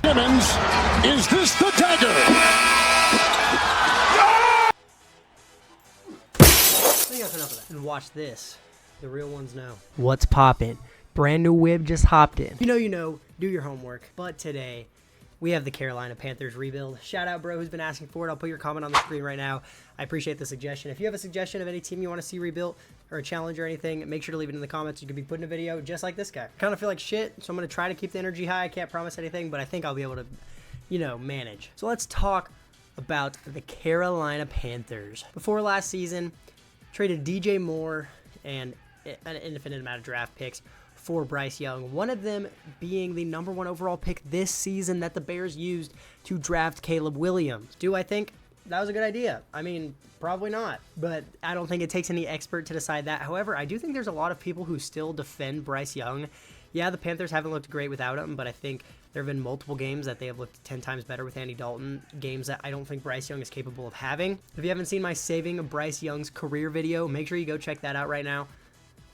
Simmons, is this the dagger? I think that's enough of that. And watch this. The real ones know. What's poppin'? Brand new whip just hopped in. You know, do your homework. But today, we have the Carolina Panthers rebuild. Shout out, bro, who's been asking for it. I'll put your comment on the screen right now. I appreciate the suggestion. If you have a suggestion of any team you want to see rebuilt or a challenge or anything, make sure to leave it in the comments. You could be put in a video just like this guy. Kind of feel like shit, so I'm going to try to keep the energy high. I can't promise anything, but I think I'll be able to, manage. So let's talk about the Carolina Panthers. Before last season, traded DJ Moore and an infinite amount of draft picks for Bryce Young, one of them being the #1 overall pick this season that the Bears used to draft Caleb Williams. Do I think that was a good idea? I mean, probably not, but I don't think it takes any expert to decide that. However, I do think there's a lot of people who still defend Bryce Young. Yeah, the Panthers haven't looked great without him, but I think there have been multiple games that they have looked 10 times better with Andy Dalton, games that I don't think Bryce Young is capable of having. If you haven't seen my Saving Bryce Young's Career video, make sure you go check that out right now.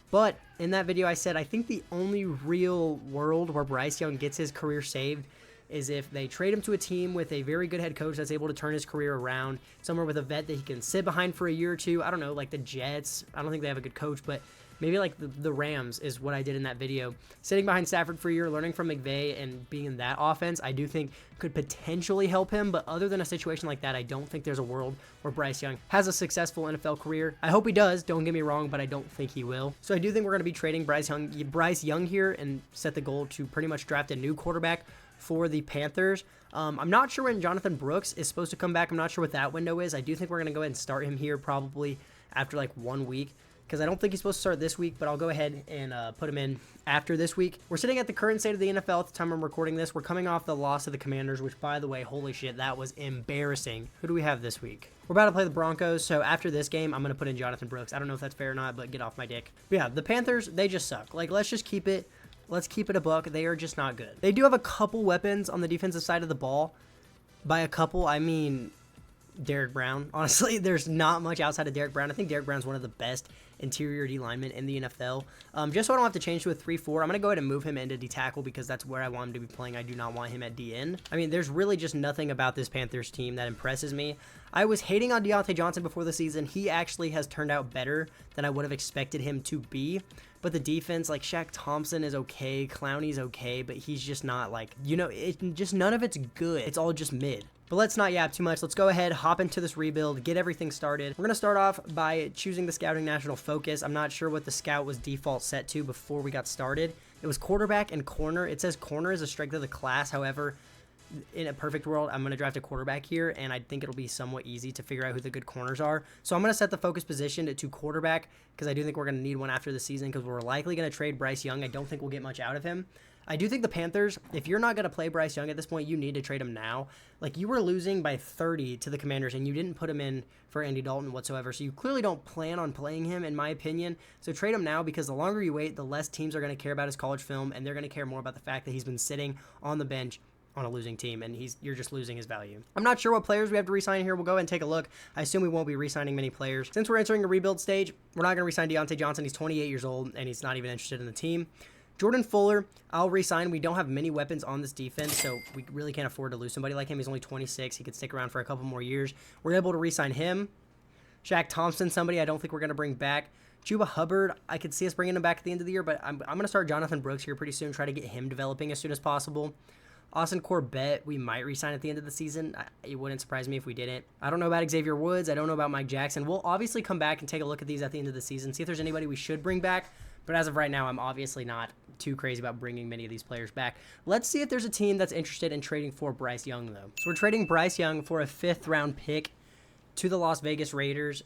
But in that video, I said I think the only real world where Bryce Young gets his career saved is if they trade him to a team with a very good head coach that's able to turn his career around, somewhere with a vet that he can sit behind for a year or two. I don't know, like the Jets. I don't think they have a good coach, but maybe like the Rams is what I did in that video. Sitting behind Stafford for a year, learning from McVay, and being in that offense, I do think could potentially help him. But other than a situation like that, I don't think there's a world where Bryce Young has a successful NFL career. I hope he does, don't get me wrong, but I don't think he will. So I do think we're going to be trading Bryce Young here and set the goal to pretty much draft a new quarterback for the Panthers. I'm not sure when Jonathan Brooks is supposed to come back. I'm not sure what that window is. I do think we're going to go ahead and start him here probably after like 1 week, because I don't think he's supposed to start this week, but I'll go ahead and put him in after this week. We're sitting at the current state of the NFL at the time I'm recording this. We're coming off the loss of the Commanders, which, by the way, holy shit, that was embarrassing. Who do we have this week? We're about to play the Broncos, so after this game, I'm going to put in Jonathan Brooks. I don't know if that's fair or not, but get off my dick. But yeah, the Panthers, they just suck. Like, let's just keep it. Let's keep it a buck. They are just not good. They do have a couple weapons on the defensive side of the ball. By a couple, I mean Derrick Brown. Honestly, there's not much outside of Derrick Brown. I think Derrick Brown's one of the best interior D linemen in the NFL. Just so I don't have to change to a 3-4, I'm going to go ahead and move him into D tackle because that's where I want him to be playing. I do not want him at D end. I mean, there's really just nothing about this Panthers team that impresses me. I was hating on Deontay Johnson before the season. He actually has turned out better than I would have expected him to be. But the defense, like Shaq Thompson is okay, Clowney's okay, but he's just not like, just none of it's good. It's all just mid. But let's not yap too much. Let's go ahead, hop into this rebuild, get everything started. We're going to start off by choosing the Scouting National Focus. I'm not sure what the scout was default set to before we got started. It was quarterback and corner. It says corner is a strength of the class. However, in a perfect world, I'm going to draft a quarterback here, and I think it'll be somewhat easy to figure out who the good corners are. So I'm going to set the focus position to quarterback because I do think we're going to need one after the season because we're likely going to trade Bryce Young. I don't think we'll get much out of him. I do think the Panthers, if you're not going to play Bryce Young at this point, you need to trade him now. Like, you were losing by 30 to the Commanders, and you didn't put him in for Andy Dalton whatsoever, so you clearly don't plan on playing him, in my opinion. So trade him now because the longer you wait, the less teams are going to care about his college film, and they're going to care more about the fact that he's been sitting on the bench on a losing team, and you're just losing his value. I'm not sure what players we have to re-sign here. We'll go ahead and take a look. I assume we won't be re-signing many players. Since we're entering a rebuild stage, we're not going to re-sign Deontay Johnson. He's 28 years old, and he's not even interested in the team. Jordan Fuller, I'll re-sign. We don't have many weapons on this defense, so we really can't afford to lose somebody like him. He's only 26. He could stick around for a couple more years. We're able to re-sign him. Shaq Thompson, somebody I don't think we're going to bring back. Chuba Hubbard, I could see us bringing him back at the end of the year, but I'm going to start Jonathan Brooks here pretty soon, try to get him developing as soon as possible. Austin Corbett, we might re-sign at the end of the season. It wouldn't surprise me if we didn't. I don't know about Xavier Woods. I don't know about Mike Jackson. We'll obviously come back and take a look at these at the end of the season, see if there's anybody we should bring back. But as of right now, I'm obviously not too crazy about bringing many of these players back. Let's see if there's a team that's interested in trading for Bryce Young, though. So we're trading Bryce Young for a 5th-round pick to the Las Vegas Raiders.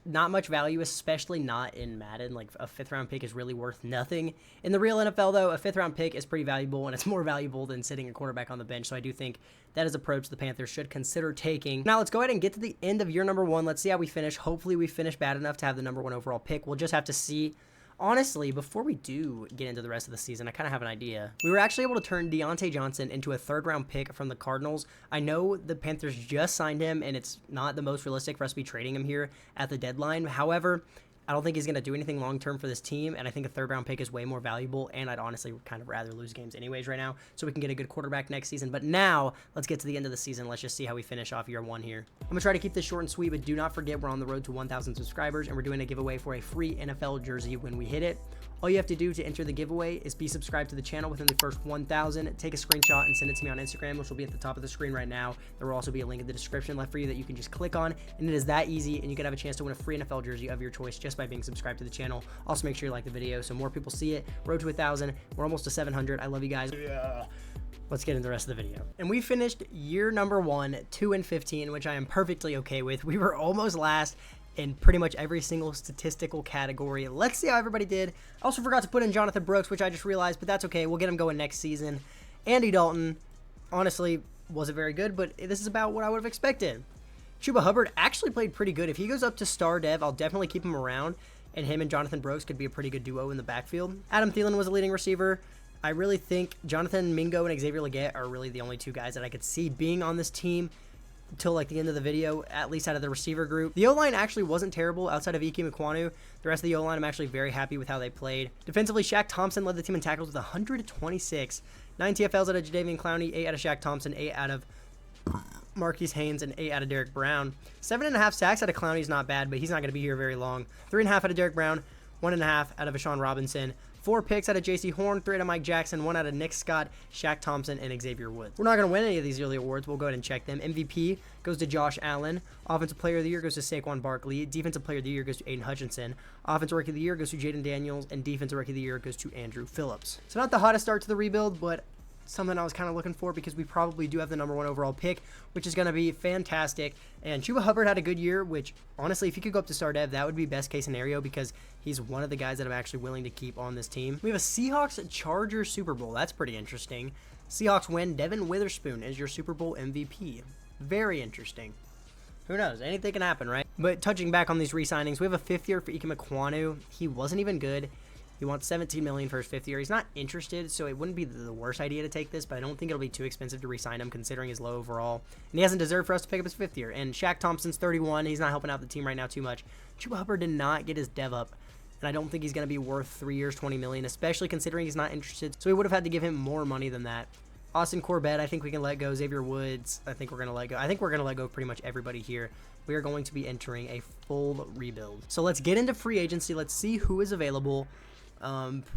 Not much value, especially not in Madden. Like, a 5th-round pick is really worth nothing. In the real NFL, though, a 5th-round pick is pretty valuable, and it's more valuable than sitting a quarterback on the bench. So I do think that is an approach the Panthers should consider taking. Now, let's go ahead and get to the end of year number 1. Let's see how we finish. Hopefully, we finish bad enough to have the #1 overall pick. We'll just have to see. Honestly, before we do get into the rest of the season, I kind of have an idea. We were actually able to turn Deontay Johnson into a 3rd-round pick from the Cardinals. I know the Panthers just signed him, and it's not the most realistic for us to be trading him here at the deadline. However, I don't think he's going to do anything long-term for this team, and I think a third-round pick is way more valuable, and I'd honestly kind of rather lose games anyways right now so we can get a good quarterback next season. But now, let's get to the end of the season. Let's just see how we finish off year 1 here. I'm going to try to keep this short and sweet, but do not forget we're on the road to 1,000 subscribers, and we're doing a giveaway for a free NFL jersey when we hit it. All you have to do to enter the giveaway is be subscribed to the channel within the first 1,000. Take a screenshot and send it to me on Instagram, which will be at the top of the screen right now. There will also be a link in the description left for you that you can just click on, and it is that easy, and you can have a chance to win a free NFL jersey of your choice just by being subscribed to the channel. Also, make sure you like the video so more people see it. Road to 1,000. We're almost to 700. I love you guys. Yeah. Let's get into the rest of the video. And we finished year number 1, 2-15, which I am perfectly okay with. We were almost last in pretty much every single statistical category. Let's see how everybody did. I also forgot to put in Jonathan Brooks, which I just realized, but that's okay. We'll get him going next season. Andy Dalton, honestly, wasn't very good, but this is about what I would have expected. Chuba Hubbard actually played pretty good. If he goes up to star dev, I'll definitely keep him around, and him and Jonathan Brooks could be a pretty good duo in the backfield. Adam Thielen was a leading receiver. I really think Jonathan Mingo and Xavier Legette are really the only 2 guys that I could see being on this team until like the end of the video, at least out of the receiver group. The O-line actually wasn't terrible outside of Ike Mekwonu. The rest of the O-line, I'm actually very happy with how they played. Defensively, Shaq Thompson led the team in tackles with 126. 9 TFLs out of Jadeveon Clowney, 8 out of Shaq Thompson, 8 out of Marquise Haynes, and 8 out of Derek Brown. 7.5 sacks out of Clowney is not bad, but he's not going to be here very long. 3.5 out of Derek Brown, 1.5 out of Ashawn Robinson. 4 picks out of J.C. Horn, 3 out of Mike Jackson, 1 out of Nick Scott, Shaq Thompson, and Xavier Woods. We're not going to win any of these yearly awards. We'll go ahead and check them. MVP goes to Josh Allen. Offensive Player of the Year goes to Saquon Barkley. Defensive Player of the Year goes to Aiden Hutchinson. Offensive Rookie of the Year goes to Jaden Daniels. And Defensive Rookie of the Year goes to Andrew Phillips. So not the hottest start to the rebuild, but something I was kind of looking for because we probably do have the number 1 overall pick, which is going to be fantastic. And Chuba Hubbard had a good year, which honestly, if he could go up to star dev, that would be best case scenario because he's one of the guys that I'm actually willing to keep on this team. We have a Seahawks-Chargers Super Bowl. That's pretty interesting. Seahawks win. Devin Witherspoon is your Super Bowl MVP. Very interesting. Who knows? Anything can happen, right? But touching back on these re-signings, we have a 5th year for Ike Mekwonu. He wasn't even good. He wants $17 million for his 5th year. He's not interested, so it wouldn't be the worst idea to take this, but I don't think it'll be too expensive to re-sign him considering his low overall. And he hasn't deserved for us to pick up his 5th year. And Shaq Thompson's 31. He's not helping out the team right now too much. Chuba Hubbard did not get his dev up, and I don't think he's going to be worth 3 years, $20 million, especially considering he's not interested. So we would have had to give him more money than that. Austin Corbett, I think we can let go. Xavier Woods, I think we're going to let go. I think we're going to let go of pretty much everybody here. We are going to be entering a full rebuild. So let's get into free agency. Let's see who is available.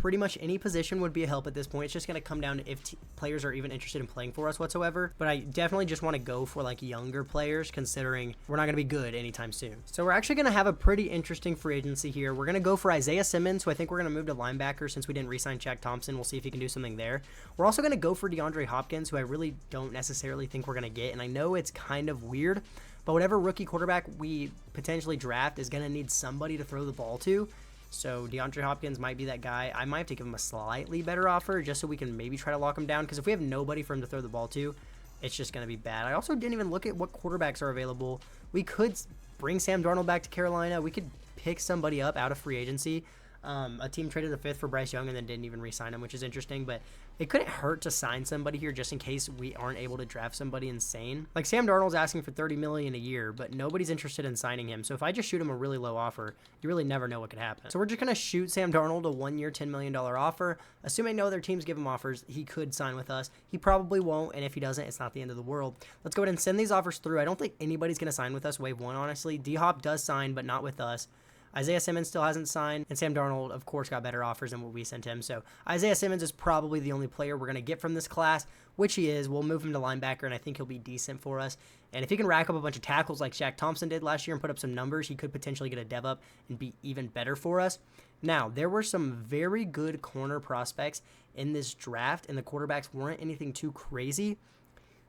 Pretty much any position would be a help at this point. It's just going to come down to if players are even interested in playing for us whatsoever. But I definitely just want to go for like younger players considering we're not going to be good anytime soon. So we're actually going to have a pretty interesting free agency here. We're going to go for Isaiah Simmons, who I think we're going to move to linebacker since we didn't re-sign Shaq Thompson. We'll see if he can do something there. We're also going to go for DeAndre Hopkins, who I really don't necessarily think we're going to get. And I know it's kind of weird, but whatever rookie quarterback we potentially draft is going to need somebody to throw the ball to. So DeAndre Hopkins might be that guy. I might have to give him a slightly better offer just so we can maybe try to lock him down. Because if we have nobody for him to throw the ball to, it's just going to be bad. I also didn't even look at what quarterbacks are available. We could bring Sam Darnold back to Carolina. We could pick somebody up out of free agency. A team traded the 5th for Bryce Young and then didn't even re-sign him, which is interesting. But it couldn't hurt to sign somebody here just in case we aren't able to draft somebody insane. Like Sam Darnold's asking for $30 million a year, but nobody's interested in signing him. So if I just shoot him a really low offer, you really never know what could happen. So we're just going to shoot Sam Darnold a 1-year, $10 million offer. Assuming no other teams give him offers, he could sign with us. He probably won't, and if he doesn't, it's not the end of the world. Let's go ahead and send these offers through. I don't think anybody's going to sign with us wave 1, honestly. D-Hop does sign, but not with us. Isaiah Simmons still hasn't signed, and Sam Darnold, of course, got better offers than what we sent him. So Isaiah Simmons is probably the only player we're going to get from this class, which he is. We'll move him to linebacker, and I think he'll be decent for us. And if he can rack up a bunch of tackles like Shaq Thompson did last year and put up some numbers, he could potentially get a dev up and be even better for us. Now, there were some very good corner prospects in this draft, and the quarterbacks weren't anything too crazy.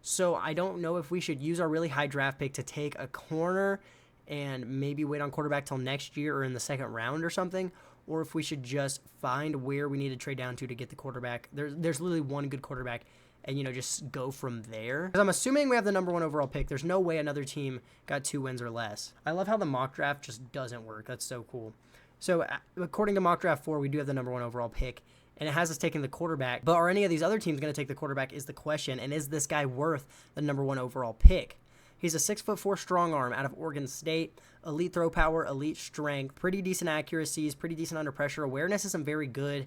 So I don't know if we should use our really high draft pick to take a corner and maybe wait on quarterback till next year or in the 2nd round or something, or if we should just find where we need to trade down to get the quarterback. There's literally one good quarterback, and, just go from there. Because I'm assuming we have the number 1 overall pick. There's no way another team got 2 wins or less. I love how the mock draft just doesn't work. That's so cool. So according to mock draft 4, we do have the number 1 overall pick, and it has us taking the quarterback. But are any of these other teams going to take the quarterback is the question, and is this guy worth the number 1 overall pick? He's a 6'4" strong arm out of Oregon State. Elite throw power, elite strength, pretty decent accuracies, pretty decent under pressure. Awareness isn't very good.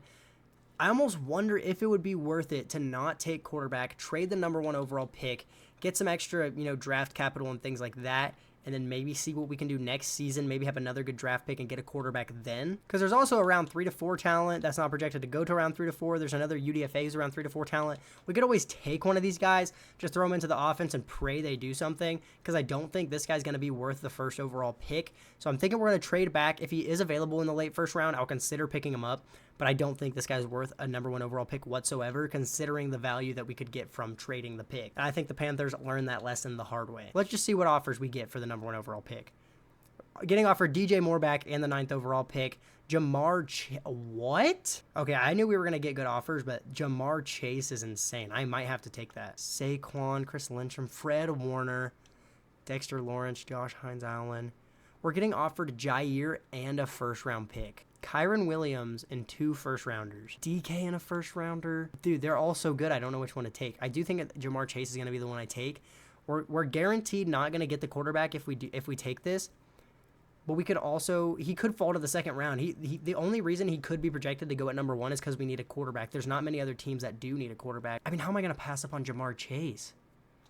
I almost wonder if it would be worth it to not take quarterback, trade the #1 overall pick, get some extra, draft capital and things like that, and then maybe see what we can do next season, maybe have another good draft pick and get a quarterback then. Because there's also a round 3 to 4 talent that's not projected to go to round 3 to 4. There's another UDFA's around 3 to 4 talent. We could always take one of these guys, just throw them into the offense and pray they do something, because I don't think this guy's going to be worth the first overall pick. So I'm thinking we're going to trade back. If he is available in the late first round, I'll consider picking him up. But I don't think this guy's worth a #1 overall pick whatsoever, considering the value that we could get from trading the pick. And I think the Panthers learned that lesson the hard way. Let's just see what offers we get for the #1 overall pick. Getting offered DJ Moore back and the 9th overall pick. What? Okay, I knew we were going to get good offers, but Jamar Chase is insane. I might have to take that. Saquon, Chris Lindstrom, Fred Warner, Dexter Lawrence, Josh Hines-Allen. We're getting offered Jair and a first-round pick. Kyron Williams and 2 first-rounders. DK and a first-rounder. Dude, they're all so good, I don't know which one to take. I do think Jamar Chase is going to be the one I take. We're guaranteed not going to get the quarterback if we take this. But we could also, he could fall to the second round. The only reason he could be projected to go at #1 is because we need a quarterback. There's not many other teams that do need a quarterback. I mean, how am I going to pass up on Jamar Chase?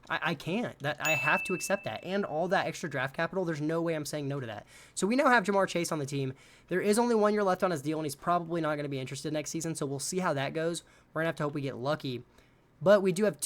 I can't. I have to accept that. And all that extra draft capital, there's no way I'm saying no to that. So we now have Jamar Chase on the team. There is only 1 year left on his deal, and he's probably not going to be interested next season, so we'll see how that goes. We're going to have to hope we get lucky. But we do have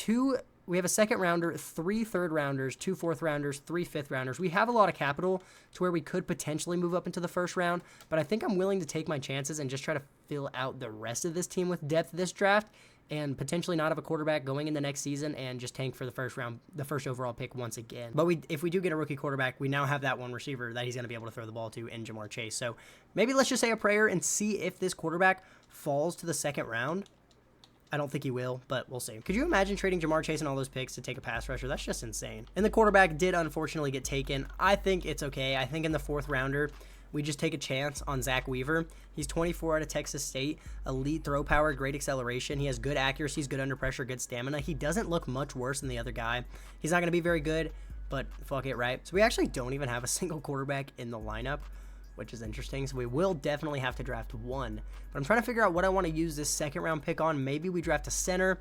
we have a second rounder, 3 third rounders, 2 fourth rounders, 3 fifth rounders. We have a lot of capital to where we could potentially move up into the first round, but I think I'm willing to take my chances and just try to fill out the rest of this team with depth this draft, and potentially not have a quarterback going in the next season and just tank for the first round, the first overall pick once again. But if we do get a rookie quarterback, we now have that one receiver that he's going to be able to throw the ball to in Jamar Chase. So maybe let's just say a prayer and see if this quarterback falls to the second round. I don't think he will, but we'll see. Could you imagine trading Jamar Chase and all those picks to take a pass rusher? That's just insane. And the quarterback did unfortunately get taken. I think it's okay. I think in the 4th rounder, we just take a chance on Zach Weaver. He's 24 out of Texas State, elite throw power, great acceleration. He has good accuracies, good under pressure, good stamina. He doesn't look much worse than the other guy. He's not going to be very good, but fuck it, right? So we actually don't even have a single quarterback in the lineup, which is interesting. So we will definitely have to draft one. But I'm trying to figure out what I want to use this second round pick on. Maybe we draft a center.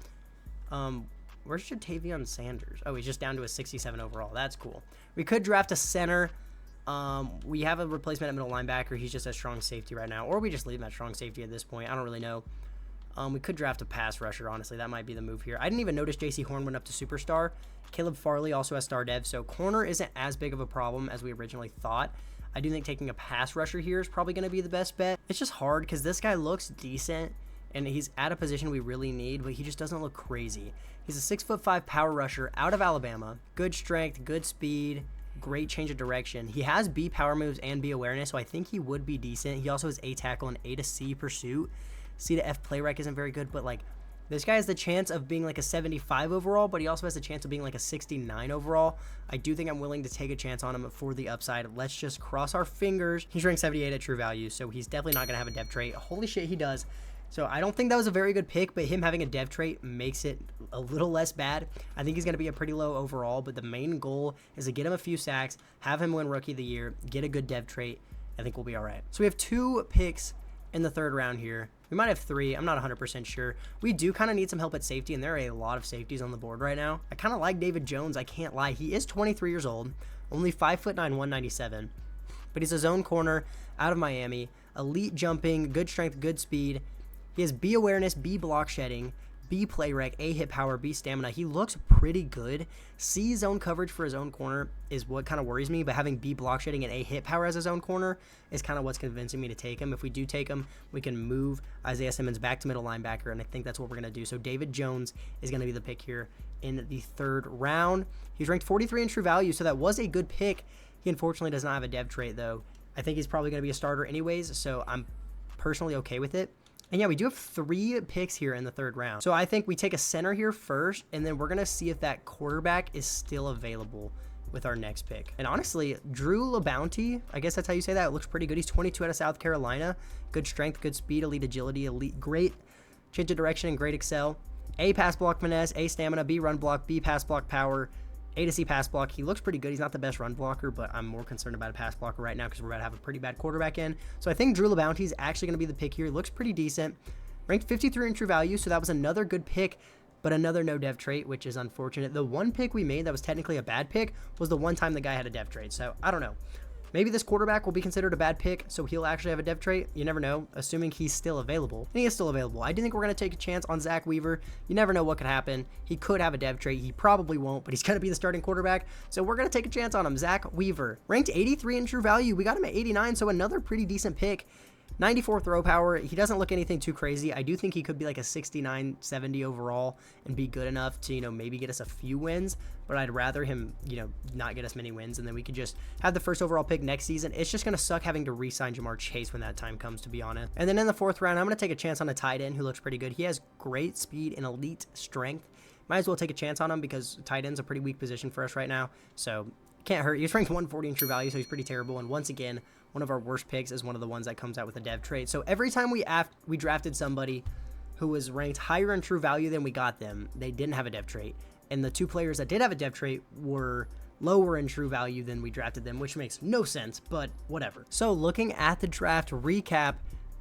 Where's Jatavion Sanders? Oh, he's just down to a 67 overall. That's cool. We could draft a center. We have a replacement at middle linebacker. He's just a strong safety right now. Or we just leave him at strong safety at this point. I don't really know. We could draft a pass rusher, honestly. That might be the move here. I didn't even notice J.C. Horn went up to superstar. Caleb Farley also has star dev, so corner isn't as big of a problem as we originally thought. I do think taking a pass rusher here is probably going to be the best bet. It's just hard because this guy looks decent, and he's at a position we really need, but he just doesn't look crazy. He's a 6'5" power rusher out of Alabama. Good strength, good speed, great change of direction. He has B power moves and B awareness, so I think he would be decent. He also has A tackle and A to C pursuit. C to F play rec isn't very good, but like this guy has the chance of being like a 75 overall, but he also has the chance of being like a 69 overall. I do think I'm willing to take a chance on him for the upside. Let's just cross our fingers. He's ranked 78 at true value, so he's definitely not going to have a dev trait. Holy shit, he does. So I don't think that was a very good pick, but him having a dev trait makes it a little less bad. I think he's going to be a pretty low overall, but the main goal is to get him a few sacks, have him win Rookie of the Year, get a good dev trait. I think we'll be all right. So we have 2 picks in the 3rd round here. We might have 3. I'm not 100% sure. We do kind of need some help at safety, and there are a lot of safeties on the board right now. I kind of like David Jones. I can't lie. He is 23 years old, only 5'9", 197. But he's a zone corner out of Miami. Elite jumping, good strength, good speed. He has B awareness, B block shedding, B play rec, A hit power, B stamina. He looks pretty good. C zone coverage for his own corner is what kind of worries me, but having B block shedding and A hit power as his own corner is kind of what's convincing me to take him. If we do take him, we can move Isaiah Simmons back to middle linebacker, and I think that's what we're going to do. So David Jones is going to be the pick here in the 3rd round. He's ranked 43 in true value, so that was a good pick. He unfortunately does not have a dev trait, though. I think he's probably going to be a starter anyways, so I'm personally okay with it. And yeah, we do have 3 picks here in the 3rd round. So I think we take a center here first, and then we're going to see if that quarterback is still available with our next pick. And honestly, Drew LeBounty, I guess that's how you say that. It looks pretty good. He's 22 out of South Carolina. Good strength, good speed, elite agility, elite, great change of direction, and great excel. A pass block finesse, A stamina, B run block, B pass block power, A to C pass block. He looks pretty good. He's not the best run blocker, but I'm more concerned about a pass blocker right now because we're about to have a pretty bad quarterback in. So I think Drew LeBounty is actually going to be the pick here. He looks pretty decent. Ranked 53 in true value, so that was another good pick, but another no dev trait, which is unfortunate. The one pick we made that was technically a bad pick was the one time the guy had a dev trait. So I don't know. Maybe this quarterback will be considered a bad pick, so he'll actually have a dev trait. You never know, assuming he's still available. And he is still available. I do think we're going to take a chance on Zach Weaver. You never know what could happen. He could have a dev trait. He probably won't, but he's going to be the starting quarterback. So we're going to take a chance on him. Zach Weaver. Ranked 83 in true value. We got him at 89, so another pretty decent pick. 94 throw power. He doesn't look anything too crazy. I do think he could be like a 69, 70 overall and be good enough to, maybe get us a few wins, but I'd rather him, not get us many wins, and then we could just have the first overall pick next season. It's just going to suck having to re-sign Jamar Chase when that time comes, to be honest. And then in the 4th round, I'm going to take a chance on a tight end who looks pretty good. He has great speed and elite strength. Might as well take a chance on him because tight end's a pretty weak position for us right now, so can't hurt. He's ranked 140 in true value, so he's pretty terrible. And once again, one of our worst picks is one of the ones that comes out with a dev trait. So every time we drafted somebody who was ranked higher in true value than we got them, they didn't have a dev trait. And the 2 players that did have a dev trait were lower in true value than we drafted them, which makes no sense, but whatever. So looking at the draft recap,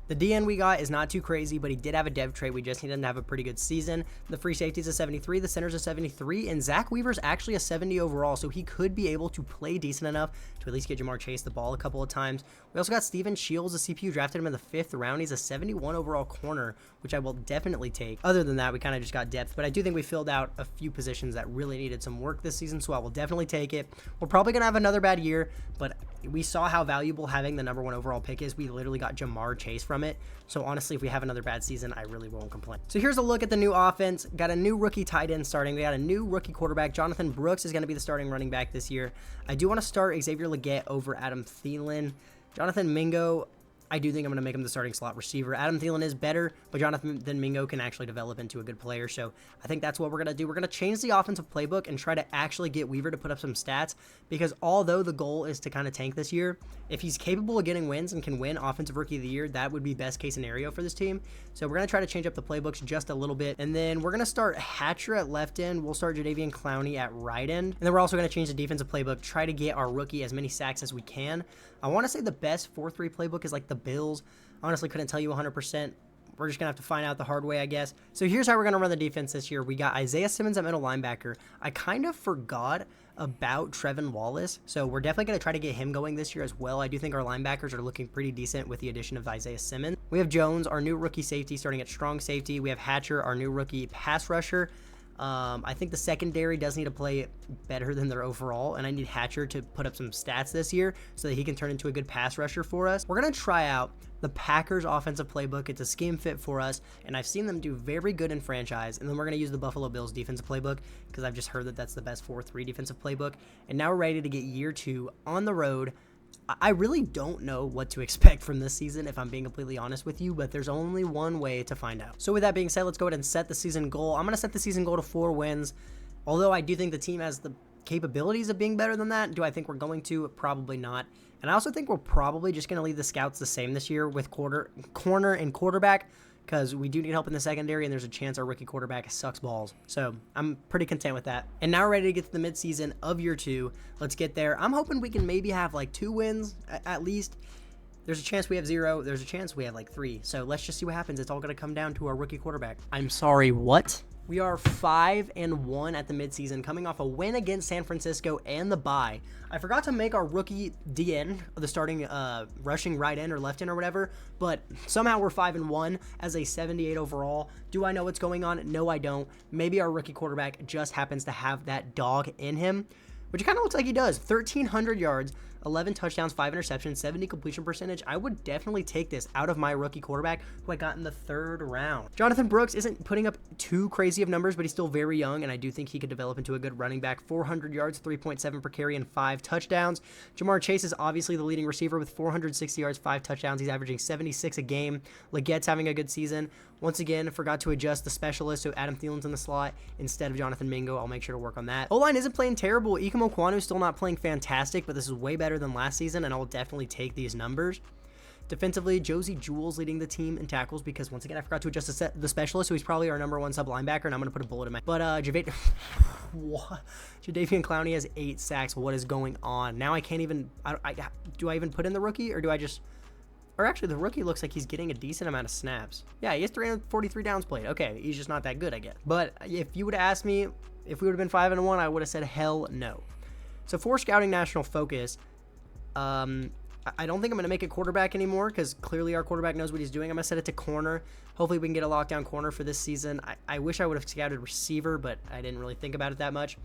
the DN we got is not too crazy, but he did have a dev trait. We just need him to have a pretty good season. The free safety is a 73, the center's a 73, and Zach Weaver's actually a 70 overall, so he could be able to play decent enough to at least get Jamar Chase the ball a couple of times. We also got Steven Shields, a CPU, drafted him in the 5th round. He's a 71 overall corner, which I will definitely take. Other than that, we kind of just got depth, but I do think we filled out a few positions that really needed some work this season, so I will definitely take it. We're probably going to have another bad year, but we saw how valuable having the #1 overall pick is. We literally got Jamar Chase from it. So honestly, if we have another bad season, I really won't complain. So here's a look at the new offense. Got a new rookie tight end starting. We got a new rookie quarterback. Jonathan Brooks is going to be the starting running back this year. I do want to start Xavier Legette over Adam Thielen. Jonathan Mingo, I do think I'm going to make him the starting slot receiver. Adam Thielen is better, but Jonathan Mingo can actually develop into a good player. So I think that's what we're going to do. We're going to change the offensive playbook and try to actually get Weaver to put up some stats, because although the goal is to kind of tank this year, if he's capable of getting wins and can win Offensive Rookie of the Year, that would be best case scenario for this team. So we're going to try to change up the playbooks just a little bit. And then we're going to start Hatcher at left end. We'll start Jadeveon Clowney at right end. And then we're also going to change the defensive playbook, try to get our rookie as many sacks as we can. I want to say the best 4-3 playbook is like the Bills. Honestly, couldn't tell you 100%. We're just going to have to find out the hard way, I guess. So here's how we're going to run the defense this year. We got Isaiah Simmons at middle linebacker. I kind of forgot about Trevin Wallace, so we're definitely going to try to get him going this year as well. I do think our linebackers are looking pretty decent with the addition of Isaiah Simmons. We have Jones, our new rookie safety, starting at strong safety. We have Hatcher, our new rookie pass rusher. I think the secondary does need to play better than their overall, and I need Hatcher to put up some stats this year so that he can turn into a good pass rusher for us. We're going to try out the Packers offensive playbook. It's a scheme fit for us, and I've seen them do very good in franchise. And then we're going to use the Buffalo Bills defensive playbook because I've just heard that that's the best 4-3 defensive playbook. And now we're ready to get year 2 on the road. I really don't know what to expect from this season, if I'm being completely honest with you, but there's only one way to find out. So with that being said, let's go ahead and set the season goal. I'm going to set the season goal to 4 wins, although I do think the team has the capabilities of being better than that. Do I think we're going to? Probably not. And I also think we're probably just going to leave the scouts the same this year with corner and quarterback, because we do need help in the secondary, and there's a chance our rookie quarterback sucks balls. So I'm pretty content with that. And now we're ready to get to the midseason of year 2. Let's get there. I'm hoping we can maybe have like 2 wins at least. There's a chance we have 0. There's a chance we have like 3. So let's just see what happens. It's all going to come down to our rookie quarterback. I'm sorry, what? We are 5-1 at the midseason, coming off a win against San Francisco and the bye. I forgot to make our rookie DN, the starting rushing right end or left end or whatever, but somehow we're 5-1 as a 78 overall. Do I know what's going on? No, I don't. Maybe our rookie quarterback just happens to have that dog in him, which it kind of looks like he does. 1,300 yards, 11 touchdowns, 5 interceptions, 70 completion percentage. I would definitely take this out of my rookie quarterback who I got in the 3rd round. Jonathan Brooks isn't putting up too crazy of numbers, but he's still very young, and I do think he could develop into a good running back. 400 yards, 3.7 per carry, and 5 touchdowns. Jamar Chase is obviously the leading receiver with 460 yards, 5 touchdowns. He's averaging 76 a game. Legette's having a good season. Once again, forgot to adjust the specialist, so Adam Thielen's in the slot instead of Jonathan Mingo. I'll make sure to work on that. O-line isn't playing terrible. Ikem Okwanu's still not playing fantastic, but this is way better than last season, and I will definitely take these numbers. Defensively, Josie Jewell's leading the team in tackles because, once again, I forgot to adjust the specialist, so he's probably our #1 sub linebacker, and I'm going to put a bullet in my... But, What? Jadeveon Clowney has 8 sacks. What is going on? Now I can't even... do I even put in the rookie, or do I just... Or actually, the rookie looks like he's getting a decent amount of snaps. Yeah, he has 343 downs played. Okay, he's just not that good, I guess. But if you would have asked me if we would have been 5-1, I would have said hell no. So for scouting national focus, I don't think I'm going to make it quarterback anymore because clearly our quarterback knows what he's doing. I'm going to set it to corner. Hopefully we can get a lockdown corner for this season. I wish I would have scouted receiver, but I didn't really think about it that much.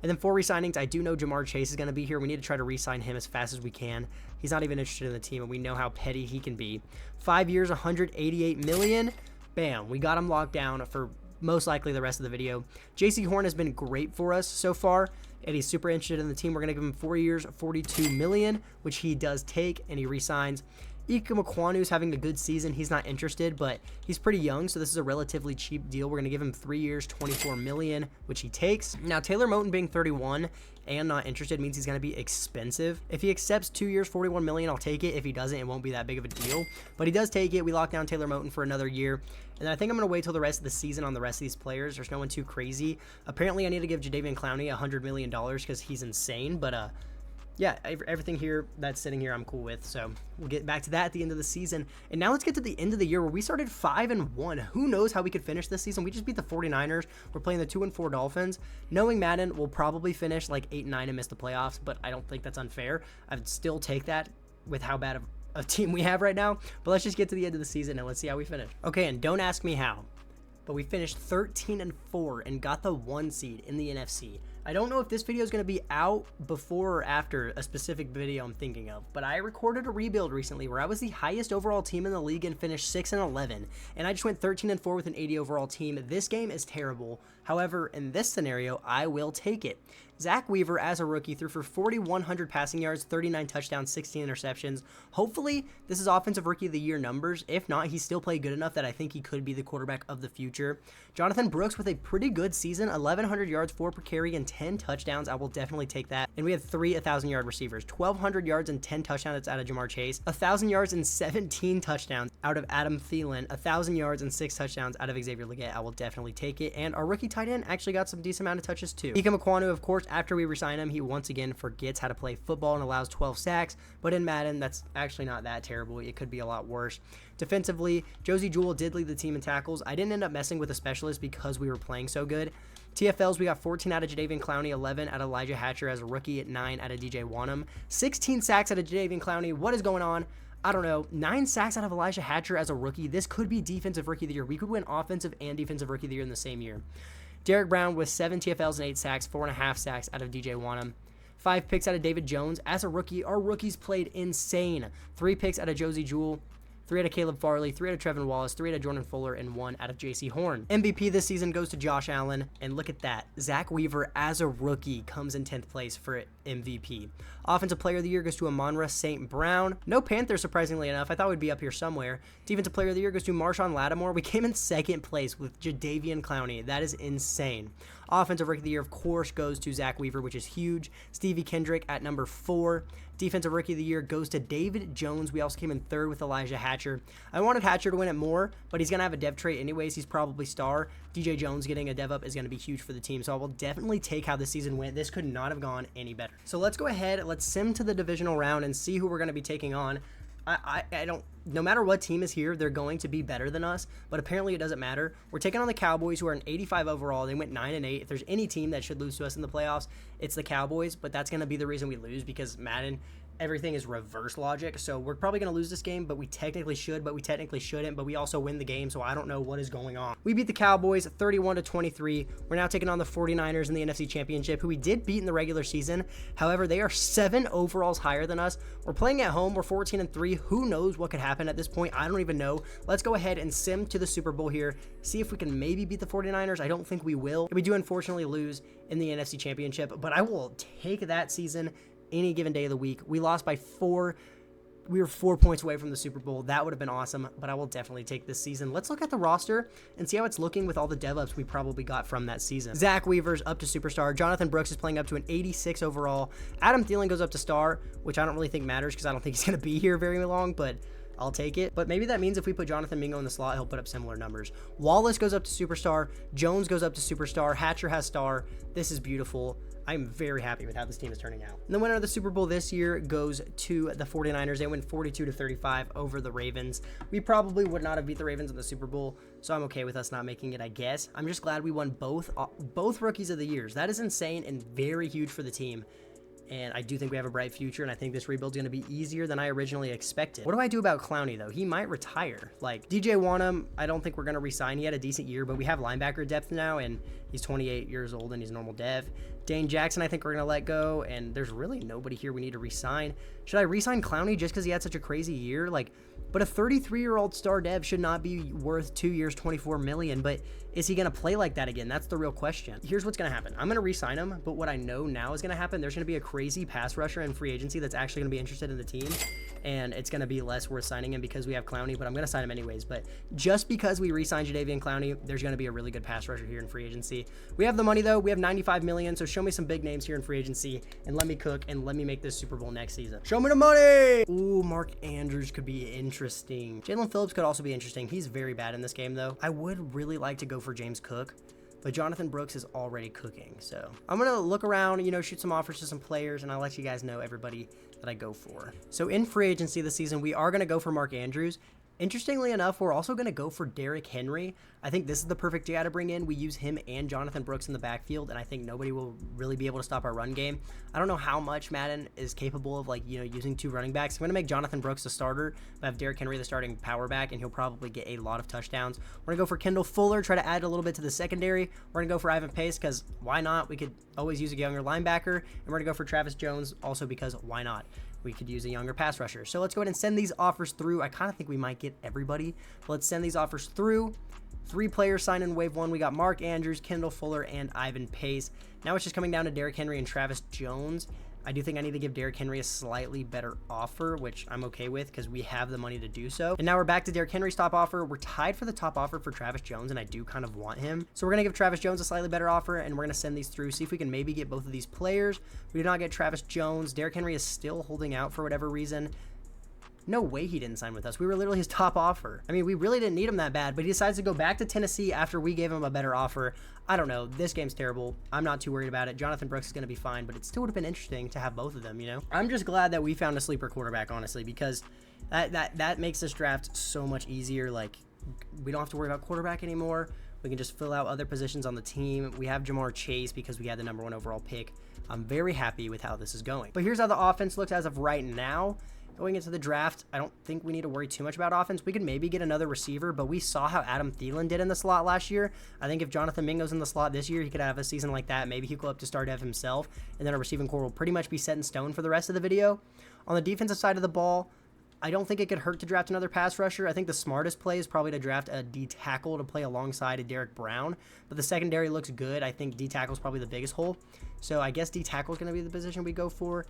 And then for re-signings, I do know Jamar Chase is going to be here. We need to try to re-sign him as fast as we can. He's not even interested in the team, and we know how petty he can be. 5 years, $188 million. Bam, we got him locked down for most likely the rest of the video. JC Horn has been great for us so far, and he's super interested in the team. We're going to give him 4 years, $42 million, which he does take, and he re-signs. Ika Makwanu's having a good season. He's not interested, but he's pretty young, so this is a relatively cheap deal. We're going to give him 3 years, $24 million, which he takes. Now, Taylor Moton being 31 and not interested means he's going to be expensive. If he accepts 2 years, $41 million, I'll take it. If he doesn't, it won't be that big of a deal. But he does take it. We lock down Taylor Moton for another year. And I think I'm going to wait till the rest of the season on the rest of these players. There's no one too crazy. Apparently, I need to give Jadeveon Clowney $100 million because he's insane, but yeah, everything here that's sitting here I'm cool with. So we'll get back to that at the end of the season. And now let's get to the end of the year where we started 5-1. Who knows how we could finish this season? We just beat the 49ers. We're playing the 2-4 Dolphins. Knowing Madden, we'll probably finish like 8-9 and miss the playoffs, but I don't think that's unfair. I'd still take that with how bad of a team we have right now. But let's just get to the end of the season and let's see how we finish. Okay, and don't ask me how, but we finished 13-4 and got the 1 seed in the NFC. I don't know if this video is going to be out before or after a specific video I'm thinking of, but I recorded a rebuild recently where I was the highest overall team in the league and finished 6-11, and I just went 13-4 with an 80 overall team. This game is terrible. However, in this scenario, I will take it. Zach Weaver, as a rookie, threw for 4,100 passing yards, 39 touchdowns, 16 interceptions. Hopefully, this is Offensive Rookie of the Year numbers. If not, he still played good enough that I think he could be the quarterback of the future. Jonathan Brooks with a pretty good season, 1,100 yards, 4 per carry, and 10 touchdowns. I will definitely take that. And we had 3 1,000-yard receivers, 1,200 yards and 10 touchdowns out of Jamar Chase, 1,000 yards and 17 touchdowns out of Adam Thielen, 1,000 yards and 6 touchdowns out of Xavier Legette. I will definitely take it. And our rookie tight end actually got some decent amount of touches too. Ika Makwanu, of course, after we resign him, he once again forgets how to play football and allows 12 sacks, but in Madden, that's actually not that terrible. It could be a lot worse. Defensively, Josie Jewell did lead the team in tackles. I didn't end up messing with a specialist because we were playing so good. TFLs, we got 14 out of Jadeveon Clowney, 11 out of Elijah Hatcher as a rookie, 9 out of DJ Wanham, 16 sacks out of Jadeveon Clowney. What is going on? I don't know. 9 sacks out of Elijah Hatcher as a rookie. This could be Defensive Rookie of the Year. We could win Offensive and Defensive Rookie of the Year in the same year. Derek Brown with 7 TFLs and 8 sacks, 4.5 sacks out of DJ Wanham. 5 picks out of David Jones. As a rookie, our rookies played insane. 3 picks out of Josie Jewell, 3 out of Caleb Farley, 3 out of Trevin Wallace, 3 out of Jordan Fuller, and 1 out of JC Horn. MVP this season goes to Josh Allen, and look at that. Zach Weaver, as a rookie, comes in 10th place for MVP. Offensive Player of the Year goes to Amon-Ra St. Brown. No Panthers, surprisingly enough. I thought we'd be up here somewhere. Defensive Player of the Year goes to Marshawn Lattimore. We came in 2nd place with Jadeveon Clowney. That is insane. Offensive Rookie of the Year, of course, goes to Zach Weaver, which is huge. Stevie Kendrick at number 4. Defensive Rookie of the Year goes to David Jones. We also came in 3rd with Elijah Hatcher. I wanted Hatcher to win it more, but he's going to have a dev trait anyways. He's probably star. DJ Jones getting a dev up is going to be huge for the team, so I will definitely take how this season went. This could not have gone any better. So let's go ahead, let's sim to the divisional round and see who we're going to be taking on. I don't, no matter what team is here, they're going to be better than us, but apparently it doesn't matter. We're taking on the Cowboys, who are an 85 overall. They went 9-8. If there's any team that should lose to us in the playoffs, it's the Cowboys, but that's going to be the reason we lose because Madden, everything is reverse logic. So we're probably going to lose this game, but we technically should, but we technically shouldn't, but we also win the game, so I don't know what is going on. We beat the Cowboys 31-23. We're now taking on the 49ers in the NFC Championship, who we did beat in the regular season. However, they are 7 overalls higher than us. We're playing at home. We're 14-3. Who knows what could happen at this point? I don't even know. Let's go ahead and sim to the Super Bowl here. See if we can maybe beat the 49ers. I don't think we will. We do unfortunately lose in the NFC Championship, but I will take that season any given day of the week. We lost by 4. We were 4 points away from the Super Bowl. That would have been awesome, but I will definitely take this season. Let's look at the roster and see how it's looking with all the dev ups we probably got from that season. Zach Weaver's up to superstar. Jonathan Brooks is playing up to an 86 overall. Adam Thielen goes up to star, which I don't really think matters because I don't think he's going to be here very long, but I'll take it. But maybe that means if we put Jonathan Mingo in the slot, he'll put up similar numbers. Wallace goes up to superstar. Jones goes up to superstar. Hatcher has star. This is beautiful. I'm very happy with how this team is turning out. And the winner of the Super Bowl this year goes to the 49ers. They win 42-35 over the Ravens. We probably would not have beat the Ravens in the Super Bowl, so I'm okay with us not making it, I guess. I'm just glad we won both rookies of the years. That is insane and very huge for the team. And I do think we have a bright future, and I think this rebuild is going to be easier than I originally expected. What do I do about Clowney, though? He might retire. Like, DJ Wanham, I don't think we're going to re-sign. He had a decent year, but we have linebacker depth now, and he's 28 years old, and he's normal dev. Dane Jackson, I think we're going to let go, and there's really nobody here we need to re-sign. Should I re-sign Clowney just because he had such a crazy year? Like, but a 33-year-old star dev should not be worth 2 years, $24 million, but is he going to play like that again? That's the real question. Here's what's going to happen. I'm going to re-sign him, but what I know now is going to happen, there's going to be a crazy pass rusher in free agency that's actually going to be interested in the team, and it's going to be less worth signing him because we have Clowney, but I'm going to sign him anyways. But just because we re-signed Jadeveon Clowney, there's going to be a really good pass rusher here in free agency. We have the money, though. We have $95 million, so show me some big names here in free agency, and let me cook, and let me make this Super Bowl next season. Show me the money! Ooh, Mark Andrews could be interesting. Jalen Phillips could also be interesting. He's very bad in this game, though. I would really like to go for James Cook, but Jonathan Brooks is already cooking. So I'm going to look around, shoot some offers to some players, and I'll let you guys know everybody that I go for. So in free agency this season, we are going to go for Mark Andrews. Interestingly enough, we're also going to go for Derrick Henry. I think this is the perfect guy to bring in. We use him and Jonathan Brooks in the backfield, and I think nobody will really be able to stop our run game. I don't know how much Madden is capable of, using two running backs. I'm going to make Jonathan Brooks the starter, but have Derrick Henry the starting power back, and he'll probably get a lot of touchdowns. We're going to go for Kendall Fuller, try to add a little bit to the secondary. We're going to go for Ivan Pace because why not? We could always use a younger linebacker, and we're going to go for Travis Jones also because why not? We could use a younger pass rusher. So let's go ahead and send these offers through. I kind of think we might get everybody. But let's send these offers through. 3 players signed in wave 1. We got Mark Andrews, Kendall Fuller, and Ivan Pace. Now it's just coming down to Derrick Henry and Travis Jones. I do think I need to give Derrick Henry a slightly better offer, which I'm okay with because we have the money to do so. And now we're back to Derrick Henry's top offer. We're tied for the top offer for Travis Jones, and I do kind of want him. So we're going to give Travis Jones a slightly better offer, and we're going to send these through, see if we can maybe get both of these players. We did not get Travis Jones. Derrick Henry is still holding out for whatever reason. No way he didn't sign with us. We were literally his top offer. I mean, we really didn't need him that bad, but he decides to go back to Tennessee after we gave him a better offer. I don't know. This game's terrible. I'm not too worried about it. Jonathan Brooks is going to be fine, but it still would have been interesting to have both of them, I'm just glad that we found a sleeper quarterback, honestly, because that makes this draft so much easier. Like, we don't have to worry about quarterback anymore. We can just fill out other positions on the team. We have Jamar Chase because we had the #1 overall pick. I'm very happy with how this is going. But here's how the offense looks as of right now. Going into the draft, I don't think we need to worry too much about offense. We could maybe get another receiver, but we saw how Adam Thielen did in the slot last year. I think if Jonathan Mingo's in the slot this year, he could have a season like that. Maybe he'll go up to star dev himself, and then our receiving core will pretty much be set in stone for the rest of the video. On the defensive side of the ball, I don't think it could hurt to draft another pass rusher. I think the smartest play is probably to draft a D tackle to play alongside a Derek Brown, but the secondary looks good. I think D tackle is probably the biggest hole, so I guess D tackle is going to be the position we go for.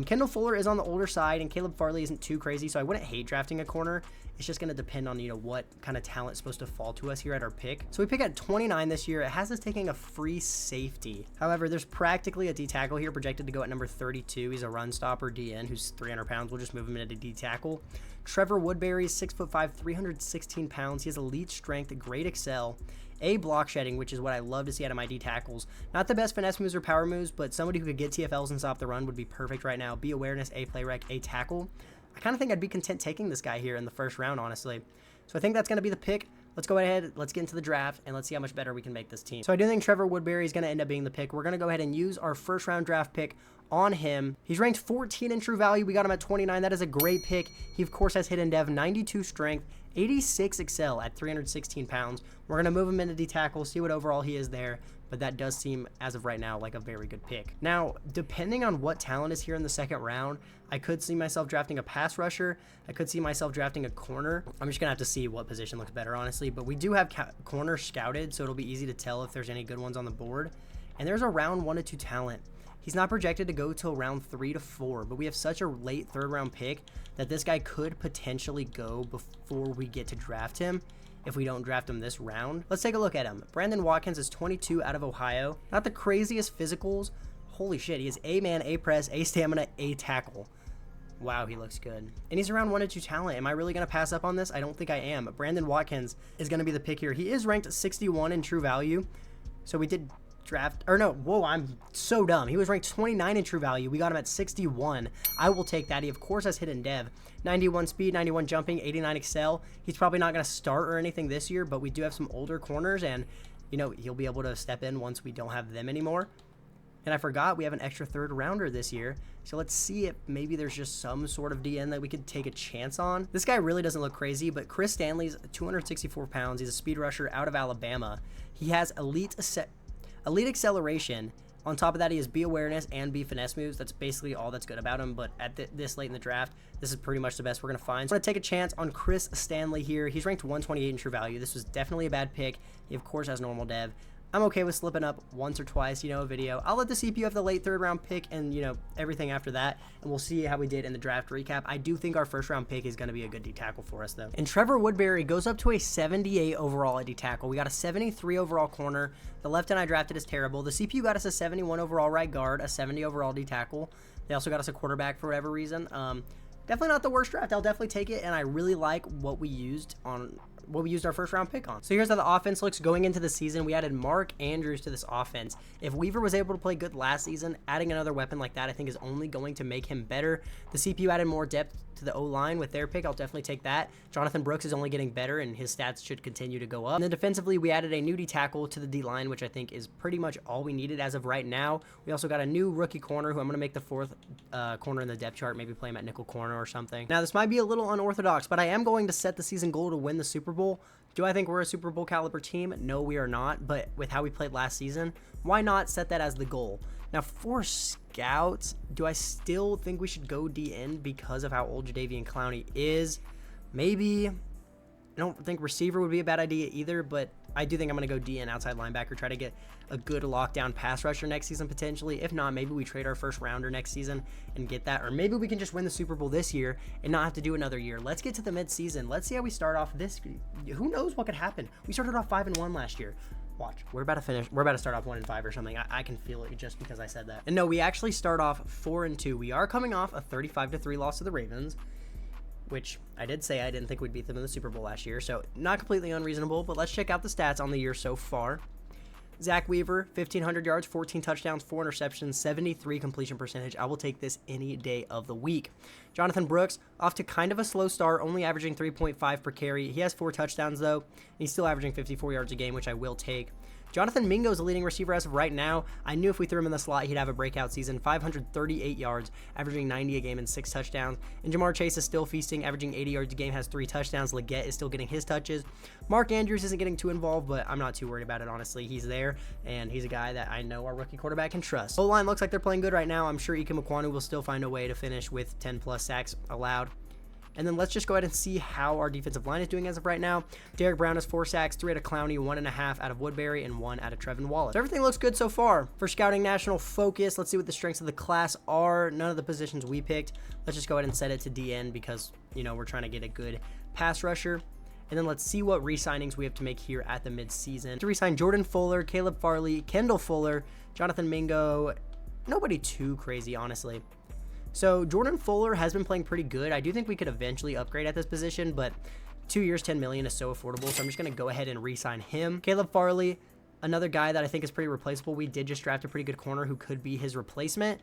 Kendall Fuller is on the older side, and Caleb Farley isn't too crazy, so I wouldn't hate drafting a corner. It's just going to depend on, what kind of talent is supposed to fall to us here at our pick. So we pick at 29 this year. It has us taking a free safety. However, there's practically a D tackle here projected to go at number 32. He's a run stopper DN who's 300 pounds. We'll just move him into D tackle. Trevor Woodbury is 6'5", 316 pounds. He has elite strength, great excel. A block shedding, which is what I love to see out of my D tackles. Not the best finesse moves or power moves, but somebody who could get TFLs and stop the run would be perfect right now. B awareness, A play rec, A tackle. I kind of think I'd be content taking this guy here in the first round, honestly. So I think that's going to be the pick. Let's go ahead, let's get into the draft, and let's see how much better we can make this team. So I do think Trevor Woodbury is going to end up being the pick. We're going to go ahead and use our first round draft pick on him. He's ranked 14 in true value. We got him at 29. That is a great pick. He, of course, has hidden dev, 92 strength, 86 excel at 316 pounds. We're going to move him into D tackle, see what overall he is there, but that does seem, as of right now, like a very good pick. Now, depending on what talent is here in the second round, I could see myself drafting a pass rusher. I could see myself drafting a corner. I'm just going to have to see what position looks better, honestly, but we do have corner scouted, so it'll be easy to tell if there's any good ones on the board. And there's a round 1 to 2 talent. He's not projected to go till round 3 to 4, but we have such a late third round pick that this guy could potentially go before we get to draft him if we don't draft him this round. Let's take a look at him. Brandon Watkins is 22 out of Ohio. Not the craziest physicals. Holy shit, he is A-man, A-press, A-stamina, A-tackle. Wow, he looks good. And he's around 1 to 2 talent. Am I really going to pass up on this? I don't think I am. Brandon Watkins is going to be the pick here. He is ranked 61 in true value. So we did draft, or no, whoa, I'm so dumb. He was ranked 29 in true value. We got him at 61. I will take that. He, of course, has hidden dev. 91 speed, 91 jumping, 89 excel. He's probably not going to start or anything this year, but we do have some older corners, and, you know, he'll be able to step in once we don't have them anymore. And I forgot we have an extra 3rd rounder this year. So let's see if maybe there's just some sort of DN that we could take a chance on. This guy really doesn't look crazy, but Chris Stanley's 264 pounds. He's a speed rusher out of Alabama. He has elite acceleration. On top of that, he has B awareness and B finesse moves. That's basically all that's good about him. But at this late in the draft, this is pretty much the best we're going to find. So I'm going to take a chance on Chris Stanley here. He's ranked 128 in true value. This was definitely a bad pick. He, of course, has normal dev. I'm okay with slipping up once or twice, you know, a video. I'll let the CPU have the late 3rd round pick and, you know, everything after that. And we'll see how we did in the draft recap. I do think our 1st round pick is going to be a good D tackle for us, though. And Trevor Woodbury goes up to a 78 overall at D tackle. We got a 73 overall corner. The left end I drafted is terrible. The CPU got us a 71 overall right guard, a 70 overall D tackle. They also got us a quarterback for whatever reason. Definitely not the worst draft. I'll definitely take it. And I really like what we used our 1st round pick on. So here's how the offense looks going into the season. We added Mark Andrews to this offense. If Weaver was able to play good last season, adding another weapon like that I think is only going to make him better. The CPU added more depth to the O-line with their pick. I'll definitely take that. Jonathan Brooks is only getting better and his stats should continue to go up. And then defensively, we added a new D tackle to the D-line, which I think is pretty much all we needed as of right now. We also got a new rookie corner who I'm going to make the 4th corner in the depth chart, maybe play him at nickel corner or something. Now, this might be a little unorthodox, but I am going to set the season goal to win the Super Bowl. Do I think we're a Super Bowl caliber team? No, we are not, but with how we played last season, why not set that as the goal? Now, for scouts, do I still think we should go DN because of how old Jadeveon Clowney is? Maybe. I don't think receiver would be a bad idea either, but I do think I'm going to go DN outside linebacker, try to get a good lockdown pass rusher next season potentially. If not, maybe we trade our 1st rounder next season and get that, or maybe we can just win the Super Bowl this year and not have to do another year. Let's get to the mid-season. Let's see how we start off this. Who knows what could happen? We started off 5-1 last year. Watch, we're about to finish. We're about to start off 1-5 or something. I can feel it just because I said that. And no, we actually start off 4-2. We are coming off a 35-3 loss to the Ravens, which I did say I didn't think we'd beat them in the Super Bowl last year. So not completely unreasonable, but let's check out the stats on the year so far. Zach Weaver, 1,500 yards, 14 touchdowns, 4 interceptions, 73 completion percentage. I will take this any day of the week. Jonathan Brooks, off to kind of a slow start, only averaging 3.5 per carry. He has 4 touchdowns, though. He's still averaging 54 yards a game, which I will take. Jonathan Mingo is the leading receiver as of right now. I knew if we threw him in the slot, he'd have a breakout season. 538 yards, averaging 90 a game and 6 touchdowns. And Jamar Chase is still feasting, averaging 80 yards a game, has 3 touchdowns. Leggett is still getting his touches. Mark Andrews isn't getting too involved, but I'm not too worried about it, honestly. He's there, and he's a guy that I know our rookie quarterback can trust. O-line looks like they're playing good right now. I'm sure Ike Mekwonu will still find a way to finish with 10+ sacks allowed. And then let's just go ahead and see how our defensive line is doing as of right now. Derek Brown has 4 sacks, 3 out of Clowney, 1.5 out of Woodbury, and 1 out of Trevin Wallace. So everything looks good so far. For scouting national focus, let's see what the strengths of the class are. None of the positions we picked. Let's just go ahead and set it to DN because, you know, we're trying to get a good pass rusher. And then let's see what re-signings we have to make here at the mid-season. To re-sign Jordan Fuller, Caleb Farley, Kendall Fuller, Jonathan Mingo. Nobody too crazy, honestly. So Jordan Fuller has been playing pretty good. I do think we could eventually upgrade at this position, but 2 years, $10 million is so affordable. So I'm just going to go ahead and re-sign him. Caleb Farley, another guy that I think is pretty replaceable. We did just draft a pretty good corner who could be his replacement.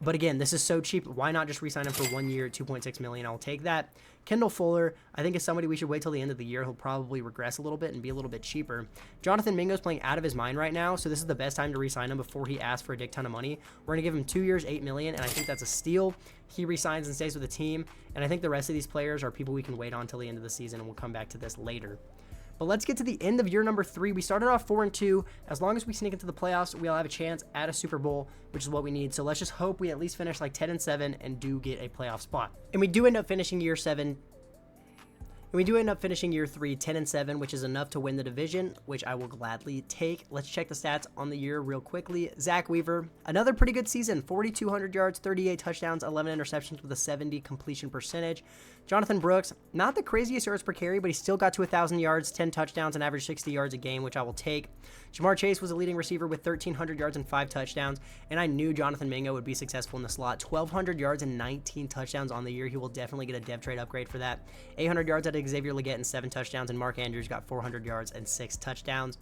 But again, this is so cheap. Why not just re-sign him for 1 year, $2.6 million? I'll take that. Kendall Fuller, I think is somebody we should wait till the end of the year. He'll probably regress a little bit and be a little bit cheaper. Jonathan Mingo's playing out of his mind right now, so this is the best time to re-sign him before he asks for a dick ton of money. We're going to give him 2 years, $8 million, and I think that's a steal. He re-signs and stays with the team, and I think the rest of these players are people we can wait on till the end of the season, and we'll come back to this later. But let's get to the end of year number 3. We started off 4-2. As long as we sneak into the playoffs, we'll have a chance at a Super Bowl, which is what we need. So let's just hope we at least finish like 10-7 and do get a playoff spot. And we do end up finishing year 7. And we do end up finishing year 3 10-7, which is enough to win the division, which I will gladly take. Let's check the stats on the year real quickly. Zach Weaver, another pretty good season, 4,200 yards, 38 touchdowns, 11 interceptions with a 70 completion percentage. Jonathan Brooks, not the craziest yards per carry, but he still got to 1,000 yards, 10 touchdowns, and averaged 60 yards a game, which I will take. Jamar Chase was a leading receiver with 1,300 yards and 5 touchdowns, and I knew Jonathan Mingo would be successful in the slot. 1,200 yards and 19 touchdowns on the year. He will definitely get a dev trade upgrade for that. 800 yards out of Xavier Legette and 7 touchdowns, and Mark Andrews got 400 yards and 6 touchdowns.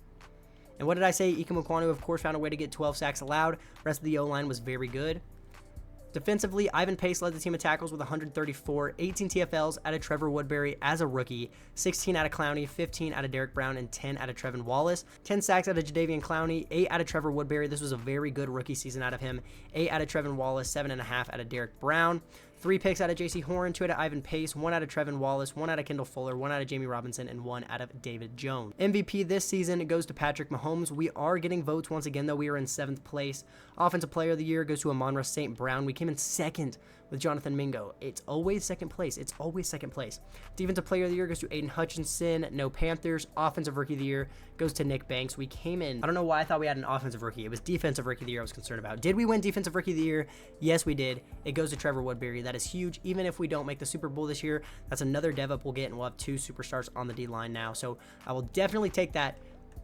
And what did I say? Ike Mukwanu, of course, found a way to get 12 sacks allowed. Rest of the O-line was very good. Defensively, Ivan Pace led the team of tackles with 134, 18 TFLs out of Trevor Woodbury as a rookie, 16 out of Clowney, 15 out of Derek Brown, and 10 out of Trevin Wallace. 10 sacks out of Jadeveon Clowney, 8 out of Trevor Woodbury. This was a very good rookie season out of him. 8 out of Trevin Wallace, 7.5 out of Derek Brown. 3 picks out of JC Horn, 2 out of Ivan Pace, 1 out of Trevin Wallace, 1 out of Kendall Fuller, 1 out of Jamie Robinson, and 1 out of David Jones. MVP this season goes to Patrick Mahomes. We are getting votes once again, though. We are in 7th place. Offensive Player of the Year goes to Amon-Ra St. Brown. We came in 2nd with Jonathan Mingo. It's always 2nd place. It's always 2nd place. Defensive Player of the Year goes to Aiden Hutchinson. No Panthers. Offensive Rookie of the Year goes to Nick Banks. We came in, I don't know why I thought we had an offensive rookie. It was Defensive Rookie of the Year I was concerned about. Did we win Defensive Rookie of the Year? Yes, we did. It goes to Trevor Woodbury. That is huge. Even if we don't make the Super Bowl this year, that's another dev up we'll get, and we'll have 2 superstars on the D-line now. So I will definitely take that.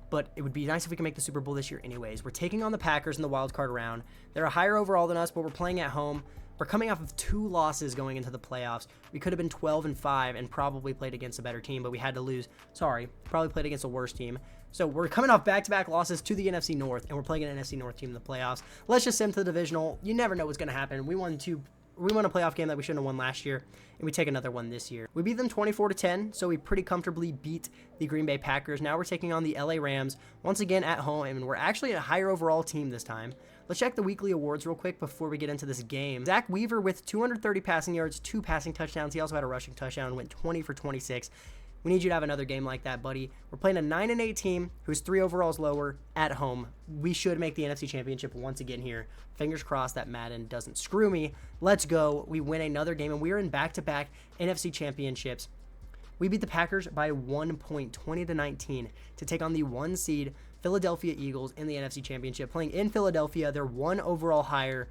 But it would be nice if we could make the Super Bowl this year anyways. We're taking on the Packers in the wild card round. They're a higher overall than us, but we're playing at home. We're coming off of 2 losses going into the playoffs. We could have been 12-5 and probably played against a better team, but we had to lose. Sorry, probably played against a worse team. So we're coming off back-to-back losses to the NFC North, and we're playing an NFC North team in the playoffs. Let's just send to the divisional. You never know what's going to happen. We won a playoff game that we shouldn't have won last year, and we take another one this year. We beat them 24-10, so we pretty comfortably beat the Green Bay Packers. Now we're taking on the LA Rams once again at home, and we're actually a higher overall team this time. Let's check the weekly awards real quick before we get into this game. Zach Weaver with 230 passing yards, 2 passing touchdowns. He also had a rushing touchdown, went 20 for 26. We need you to have another game like that, buddy. We're playing a 9-8 team who's 3 overalls lower at home. We should make the NFC Championship once again here. Fingers crossed that Madden doesn't screw me. Let's go. We win another game, and we are in back-to-back NFC Championships. We beat the Packers by 1 point, 20-19, to take on the 1 seed Philadelphia Eagles in the NFC Championship. Playing in Philadelphia, they're 1 overall higher.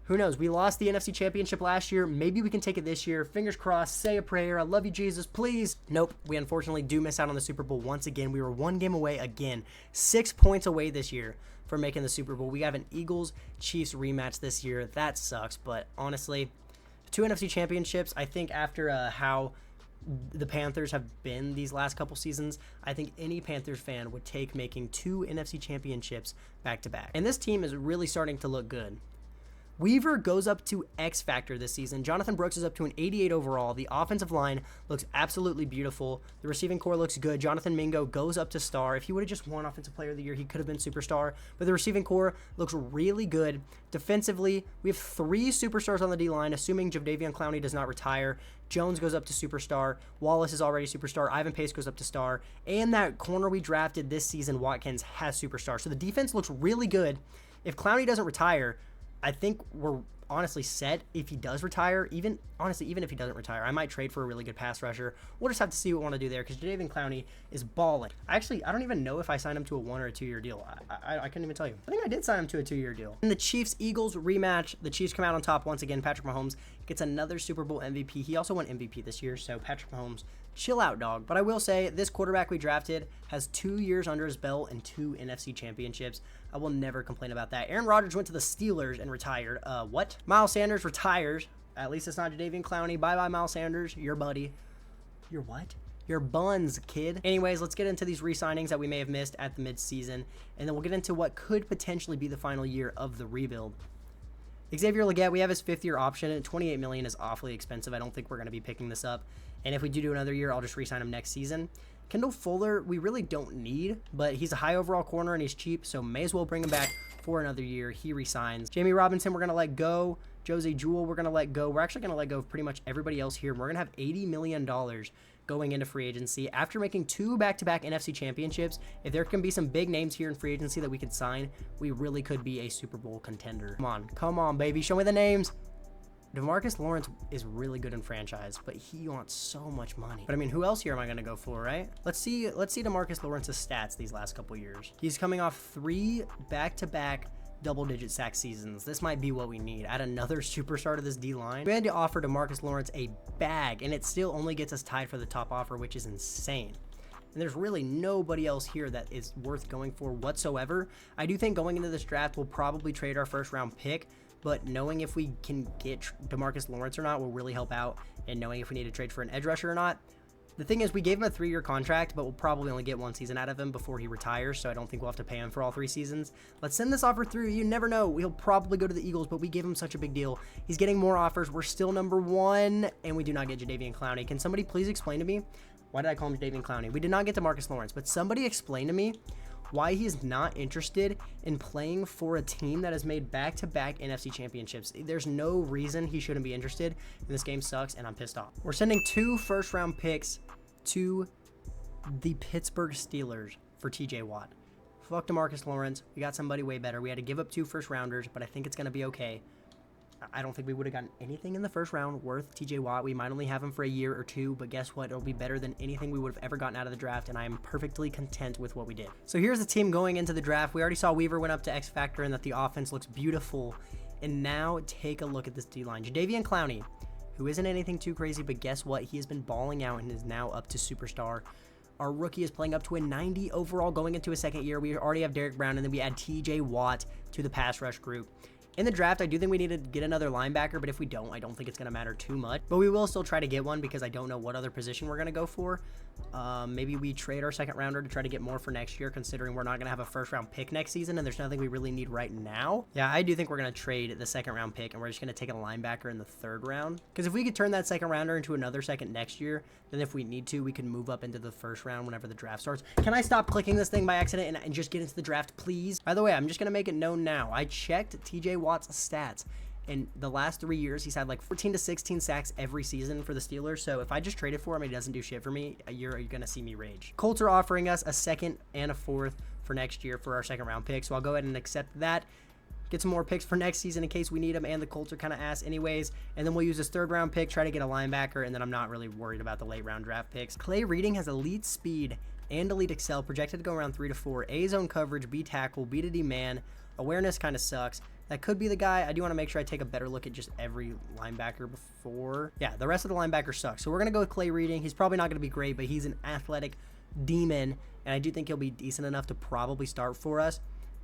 Who knows? We lost the NFC Championship last year. Maybe we can take it this year. Fingers crossed. Say a prayer. I love you, Jesus. Please. Nope. We unfortunately do miss out on the Super Bowl once again. We were 1 game away again. 6 points away this year from making the Super Bowl. We have an Eagles-Chiefs rematch this year. That sucks. But honestly, 2 NFC Championships, I think after how the Panthers have been these last couple seasons, I think any Panthers fan would take making 2 NFC Championships back-to-back. And this team is really starting to look good. Weaver goes up to X Factor this season. Jonathan Brooks is up to an 88 overall. The offensive line looks absolutely beautiful. The receiving core looks good. Jonathan Mingo goes up to star. If he would have just won Offensive Player of the Year, he could have been superstar. But the receiving core looks really good. Defensively, we have 3 superstars on the D-line, assuming Jadeveon Clowney does not retire. Jones goes up to superstar. Wallace is already superstar. Ivan Pace goes up to star. And that corner we drafted this season, Watkins, has superstar. So the defense looks really good. If Clowney doesn't retire, I think we're honestly set if he does retire. Even if he doesn't retire, I might trade for a really good pass rusher. We'll just have to see what we want to do there, because Jadeveon Clowney is balling. I don't even know if I signed him to a 1 or a 2-year deal. I couldn't even tell you. I think I did sign him to a 2-year deal. In the Chiefs-Eagles rematch, the Chiefs come out on top once again. Patrick Mahomes gets another Super Bowl MVP. He also won MVP this year, so Patrick Mahomes, chill out, dog. But I will say, this quarterback we drafted has 2 years under his belt and 2 NFC championships. I will never complain about that. Aaron Rodgers went to the Steelers and retired. What? Miles Sanders retires. At least it's not Jadeveon Clowney. Bye-bye, Miles Sanders. Your buddy. Your what? Your buns, kid. Anyways, let's get into these re-signings that we may have missed at the mid-season, and then we'll get into what could potentially be the final year of the rebuild. Xavier Legette, we have his 5th-year option, and $28 million is awfully expensive. I don't think we're going to be picking this up. And if we do another year, I'll just re-sign him next season. Kendall Fuller, we really don't need, but he's a high overall corner and he's cheap, so may as well bring him back for another year. He resigns. Jamie Robinson, we're going to let go. Jose Jewell, we're going to let go. We're actually going to let go of pretty much everybody else here. We're going to have $80 million going into free agency. After making 2 back-to-back NFC championships, if there can be some big names here in free agency that we could sign, we really could be a Super Bowl contender. Come on, baby. Show me the names. DeMarcus Lawrence is really good in franchise, but he wants so much money. But I mean, who else here am I going to go for, right? Let's see DeMarcus Lawrence's stats these last couple years. He's coming off 3 back-to-back double-digit sack seasons. This might be what we need. Add another superstar to this D-line. We had to offer DeMarcus Lawrence a bag, and it still only gets us tied for the top offer, which is insane. And there's really nobody else here that is worth going for whatsoever. I do think going into this draft, we'll probably trade our first-round pick, but knowing if we can get DeMarcus Lawrence or not will really help out, and knowing if we need to trade for an edge rusher or not. The thing is, we gave him a 3-year contract, but we'll probably only get 1 season out of him before he retires, so I don't think we'll have to pay him for all 3 seasons. Let's send this offer through. You never know. He'll probably go to the Eagles, but we gave him such a big deal. He's getting more offers. We're still number 1, and we do not get Jadeveon Clowney. Can somebody please explain to me, why did I call him Jadeveon Clowney? We did not get to Marcus Lawrence, but somebody explain to me why he is not interested in playing for a team that has made back-to-back NFC championships. There's no reason he shouldn't be interested, and this game sucks, and I'm pissed off. We're sending 2 first-round picks to the Pittsburgh Steelers for TJ Watt. Fuck DeMarcus Lawrence. We got somebody way better. We had to give up 2 first-rounders, but I think it's going to be okay. I don't think we would have gotten anything in the first round worth TJ Watt. We might only have him for a year or 2, but guess what? It'll be better than anything we would have ever gotten out of the draft, and I am perfectly content with what we did. So here's the team going into the draft. We already saw Weaver went up to X Factor and that the offense looks beautiful. And now take a look at this D-line. Jadeveon Clowney, who isn't anything too crazy, but guess what? He has been balling out and is now up to superstar. Our rookie is playing up to a 90 overall going into his second year. We already have Derrick Brown, and then we add TJ Watt to the pass rush group. In the draft, I do think we need to get another linebacker, but if we don't, I don't think it's going to matter too much. But we will still try to get one because I don't know what other position we're going to go for. Maybe we trade our second rounder to try to get more for next year, considering we're not going to have a first round pick next season, and there's nothing we really need right now. Yeah, I do think we're going to trade the second round pick, and we're just going to take a linebacker in the 3rd round. Because if we could turn that second rounder into another second next year, then if we need to, we can move up into the 1st round whenever the draft starts. Can I stop clicking this thing by accident and just get into the draft, please? By the way, I'm just going to make it known now. I checked TJ Watt's stats. In the last 3 years, he's had like 14 to 16 sacks every season for the Steelers. So if I just traded for him and he doesn't do shit for me, you're going to see me rage. Colts are offering us a 2nd and a 4th for next year for our 2nd round pick. So I'll go ahead and accept that. Get some more picks for next season in case we need them. And the Colts are kind of ass anyways. And then we'll use this 3rd round pick, try to get a linebacker. And then I'm not really worried about the late round draft picks. Clay Reading has elite speed and elite excel, projected to go around 3 to 4. A zone coverage, B tackle, B to D man. Awareness kind of sucks. That could be the guy. I do want to make sure I take a better look at just every linebacker before. Yeah, the rest of the linebackers suck. So we're going to go with Clay Reading. He's probably not going to be great, but he's an athletic demon, and I do think he'll be decent enough to probably start for us.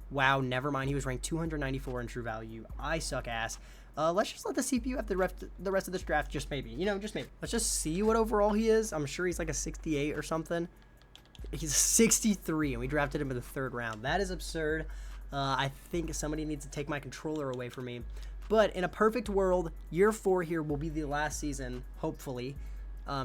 Wow, never mind. He was ranked 294 in true value. I suck ass. Let's just let the CPU have the rest of this draft, just maybe. You know, just maybe. Let's just see what overall he is. I'm sure he's like a 68 or something. He's a 63, and we drafted him in the 3rd round. That is absurd. I think somebody needs to take my controller away from me. But in a perfect world, year 4 here will be the last season, hopefully,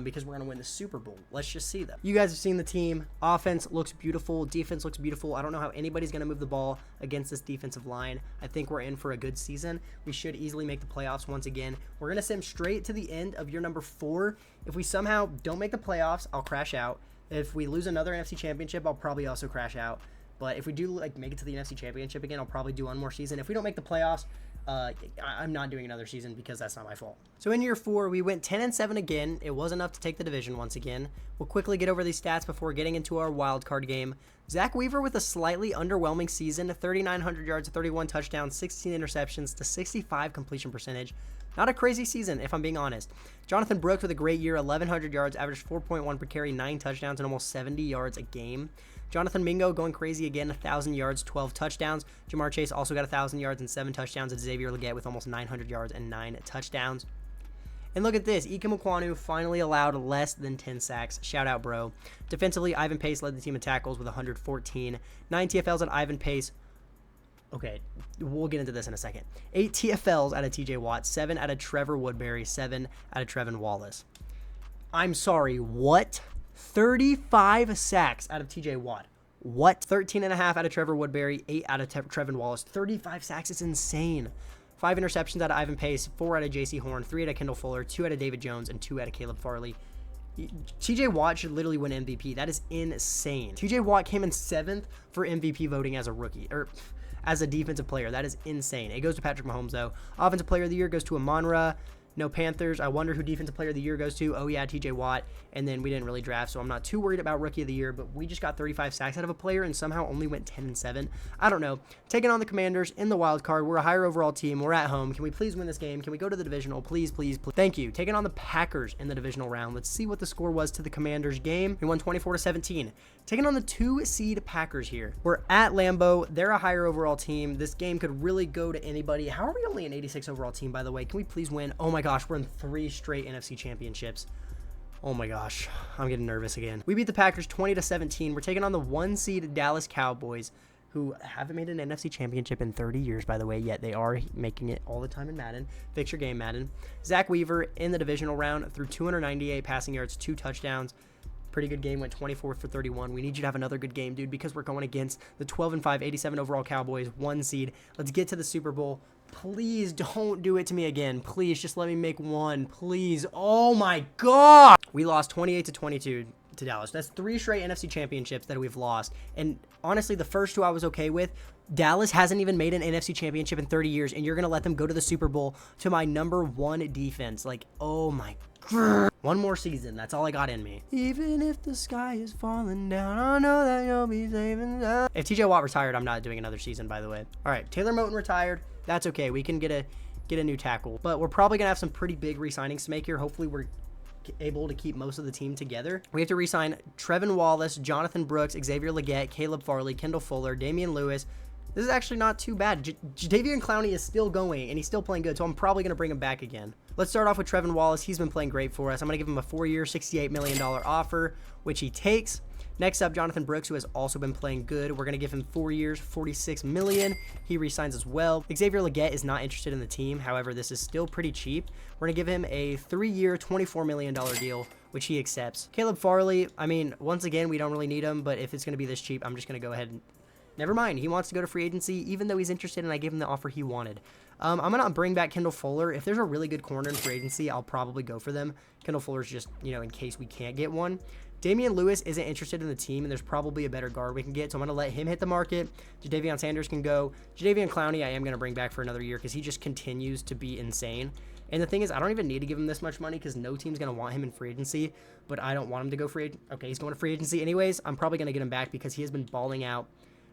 because we're going to win the Super Bowl. Let's just see them. You guys have seen the team. Offense looks beautiful. Defense looks beautiful. I don't know how anybody's going to move the ball against this defensive line. I think we're in for a good season. We should easily make the playoffs once again. We're going to send straight to the end of year number 4. If we somehow don't make the playoffs, I'll crash out. If we lose another NFC championship, I'll probably also crash out. But if we do make it to the NFC Championship again, I'll probably do one more season. If we don't make the playoffs, I'm not doing another season because that's not my fault. So in year 4, we went 10-7 again. It was enough to take the division once again. We'll quickly get over these stats before getting into our wild card game. Zach Weaver with a slightly underwhelming season, 3,900 yards, 31 touchdowns, 16 interceptions to 65 completion percentage. Not a crazy season, if I'm being honest. Jonathan Brooks with a great year, 1,100 yards, averaged 4.1 per carry, 9 touchdowns, and almost 70 yards a game. Jonathan Mingo going crazy again, 1,000 yards, 12 touchdowns. Jamar Chase also got 1,000 yards and 7 touchdowns. And Xavier Legette with almost 900 yards and 9 touchdowns. And look at this. Ike Mukwanu finally allowed less than 10 sacks. Shout out, bro. Defensively, Ivan Pace led the team in tackles with 114. 9 TFLs at Ivan Pace. Okay, we'll get into this in a second. 8 TFLs out of TJ Watt. 7 out of Trevor Woodbury. 7 out of Trevin Wallace. I'm sorry, what? 35 sacks out of TJ Watt. What? 13.5 out of Trevor Woodbury, 8 out of Trevin Wallace. 35 sacks, it's insane. 5 interceptions out of Ivan Pace, 4 out of JC Horn, 3 out of Kendall Fuller, 2 out of David Jones, and 2 out of Caleb Farley. TJ Watt should literally win MVP. That is insane. TJ Watt came in 7th for MVP voting as a rookie, or as a defensive player. That is insane. It goes to Patrick Mahomes, though. Offensive player of the year goes to Amon-Ra. No Panthers. I wonder who defensive player of the year goes to. Oh, yeah, TJ Watt. And then we didn't really draft, so I'm not too worried about rookie of the year, but we just got 35 sacks out of a player and somehow only went 10-7. I don't know. Taking on the Commanders in the wild card. We're a higher overall team. We're at home. Can we please win this game? Can we go to the divisional? Please, please, please. Thank you. Taking on the Packers in the divisional round. Let's see what the score was to the Commanders game. We won 24-17. Taking on the 2-seed Packers here. We're at Lambeau. They're a higher overall team. This game could really go to anybody. How are we only an 86 overall team, by the way? Can we please win? Oh my gosh, we're in 3 straight NFC championships. Oh my gosh, I'm getting nervous again. We beat the Packers 20-17. We're taking on the 1-seed Dallas Cowboys, who haven't made an NFC championship in 30 years, by the way, yet they are making it all the time in Madden. Fix your game, Madden. Zach Weaver in the divisional round threw 298 passing yards, 2 touchdowns. Pretty good game, went 24 for 31. We need you to have another good game, dude, because we're going against the 12-5, 87 overall Cowboys, 1 seed. Let's get to the Super Bowl. Please don't do it to me again. Please, just let me make one, please. Oh my God. We lost 28-22 to Dallas. That's 3 straight NFC championships that we've lost. And honestly, the first 2 I was okay with. Dallas hasn't even made an NFC championship in 30 years, and you're going to let them go to the Super Bowl to my #1 defense. Like, oh my God. One more season. That's all I got in me. Even if the sky is falling down, I know that you'll be saving us. If TJ Watt retired, I'm not doing another season, by the way. All right, Taylor Moton retired. That's okay. We can get a new tackle. But we're probably going to have some pretty big re-signings to make here. Hopefully we're able to keep most of the team together. We have to re-sign Trevin Wallace, Jonathan Brooks, Xavier Legette, Caleb Farley, Kendall Fuller, Damian Lewis. This is actually not too bad. Jadeveon Clowney is still going, and he's still playing good, so I'm probably going to bring him back again. Let's start off with Trevin Wallace. He's been playing great for us. I'm going to give him a 4-year, $68 million offer, which he takes. Next up, Jonathan Brooks, who has also been playing good. We're going to give him 4 years, $46 million. He resigns as well. Xavier Legette is not interested in the team. However, this is still pretty cheap. We're going to give him a 3-year, $24 million deal, which he accepts. Caleb Farley, I mean, once again, we don't really need him, but if it's going to be this cheap, I'm just going to go ahead and never mind. He wants to go to free agency, even though he's interested, and I gave him the offer he wanted. I'm going to bring back Kendall Fuller. If there's a really good corner in free agency, I'll probably go for them. Kendall Fuller's just, in case we can't get one. Damian Lewis isn't interested in the team, and there's probably a better guard we can get, so I'm going to let him hit the market. Jadavion Sanders can go. Jadeveon Clowney I am going to bring back for another year because he just continues to be insane. And the thing is, I don't even need to give him this much money because no team's going to want him in free agency, but I don't want him to go free agency. Okay, he's going to free agency anyways. I'm probably going to get him back because he has been balling out.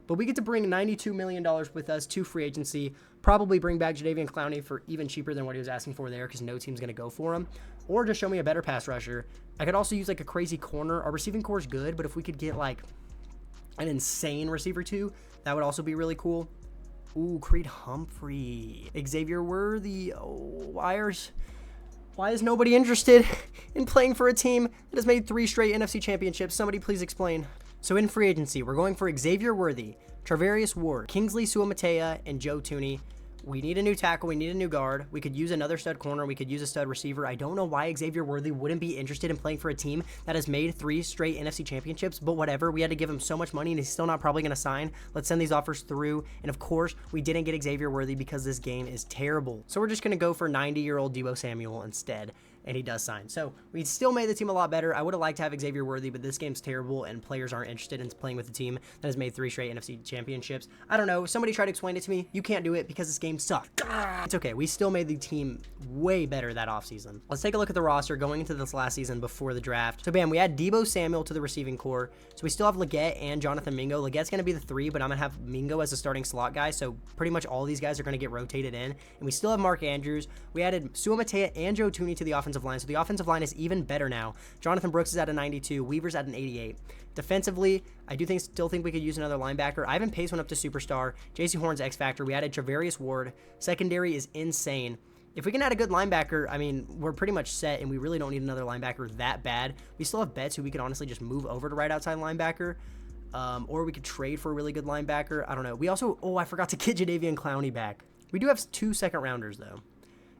But we get to bring $92 million with us to free agency. Probably bring back Jadeveon Clowney for even cheaper than what he was asking for there because no team's going to go for him. Or just show me a better pass rusher. I could also use like a crazy corner. Our receiving core is good, but if we could get like an insane receiver too, that would also be really cool. Ooh, Creed Humphrey. Xavier Worthy. Oh, why is nobody interested in playing for a team that has made 3 straight NFC championships? Somebody please explain. So in free agency, we're going for Xavier Worthy, Travarius Ward, Kingsley Suamataia, and Joe Thuney. We need a new tackle. We need a new guard. We could use another stud corner. We could use a stud receiver. I don't know why Xavier Worthy wouldn't be interested in playing for a team that has made 3 straight NFC championships, but whatever. We had to give him so much money, and he's still not probably going to sign. Let's send these offers through. And of course, we didn't get Xavier Worthy because this game is terrible. So we're just going to go for 90-year-old Deebo Samuel instead. And he does sign. So we still made the team a lot better. I would have liked to have Xavier Worthy, but this game's terrible and players aren't interested in playing with the team that has made 3 straight NFC championships. I don't know. Somebody tried to explain it to me. You can't do it because this game sucks. It's okay. We still made the team way better that offseason. Let's take a look at the roster going into this last season before the draft. So bam, we add Deebo Samuel to the receiving core. So we still have Legette and Jonathan Mingo. Legette's going to be the 3, but I'm going to have Mingo as a starting slot guy. So pretty much all these guys are going to get rotated in. And we still have Mark Andrews. We added Suamataia and Joe Thuney to the offensive line. So the offensive line is even better now. Jonathan Brooks is at a 92. Weaver's at an 88. Defensively, I still think we could use another linebacker. Ivan Pace went up to superstar. JC Horn's X Factor. We added Travarius Ward. Secondary is insane. If we can add a good linebacker, I mean, we're pretty much set, and we really don't need another linebacker that bad. We still have Betts, who we could honestly just move over to right outside linebacker. Or we could trade for a really good linebacker. I don't know. We also, I forgot to get Jadeveon Clowney back. We do have 2 second-rounders, though.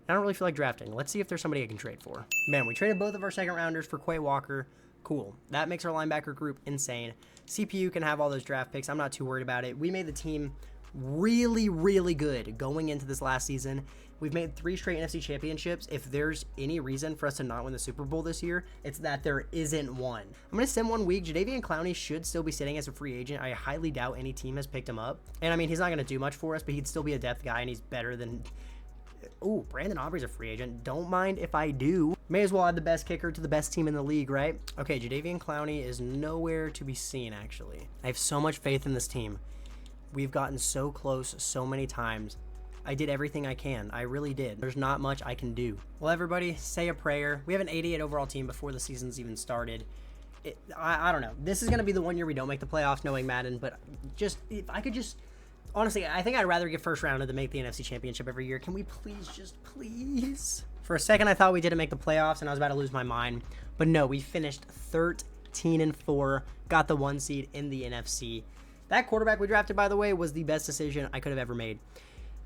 I don't really feel like drafting. Let's see if there's somebody I can trade for. Man, we traded both of our second-rounders for Quay Walker. Cool. That makes our linebacker group insane. CPU can have all those draft picks. I'm not too worried about it. We made the team really, really good going into this last season. We've made 3 straight NFC championships. If there's any reason for us to not win the Super Bowl this year, it's that there isn't one. I'm going to send 1 week. Jadeveon Clowney should still be sitting as a free agent. I highly doubt any team has picked him up. And I mean, he's not going to do much for us, but he'd still be a depth guy, and he's better than... Ooh, Brandon Aubrey's a free agent. Don't mind if I do. May as well add the best kicker to the best team in the league, right? Okay, Jadeveon Clowney is nowhere to be seen, actually. I have so much faith in this team. We've gotten so close so many times. I did everything I can. I really did. There's not much I can do. Well, everybody, say a prayer. We have an 88 overall team before the season's even started. I don't know. This is going to be the one year we don't make the playoffs, knowing Madden, but just, if I could just... Honestly, I think I'd rather get first rounded than make the NFC Championship every year. Can we please, just please? For a second, I thought we didn't make the playoffs, and I was about to lose my mind. But no, we finished 13-4, got the 1 seed in the NFC. That quarterback we drafted, by the way, was the best decision I could have ever made.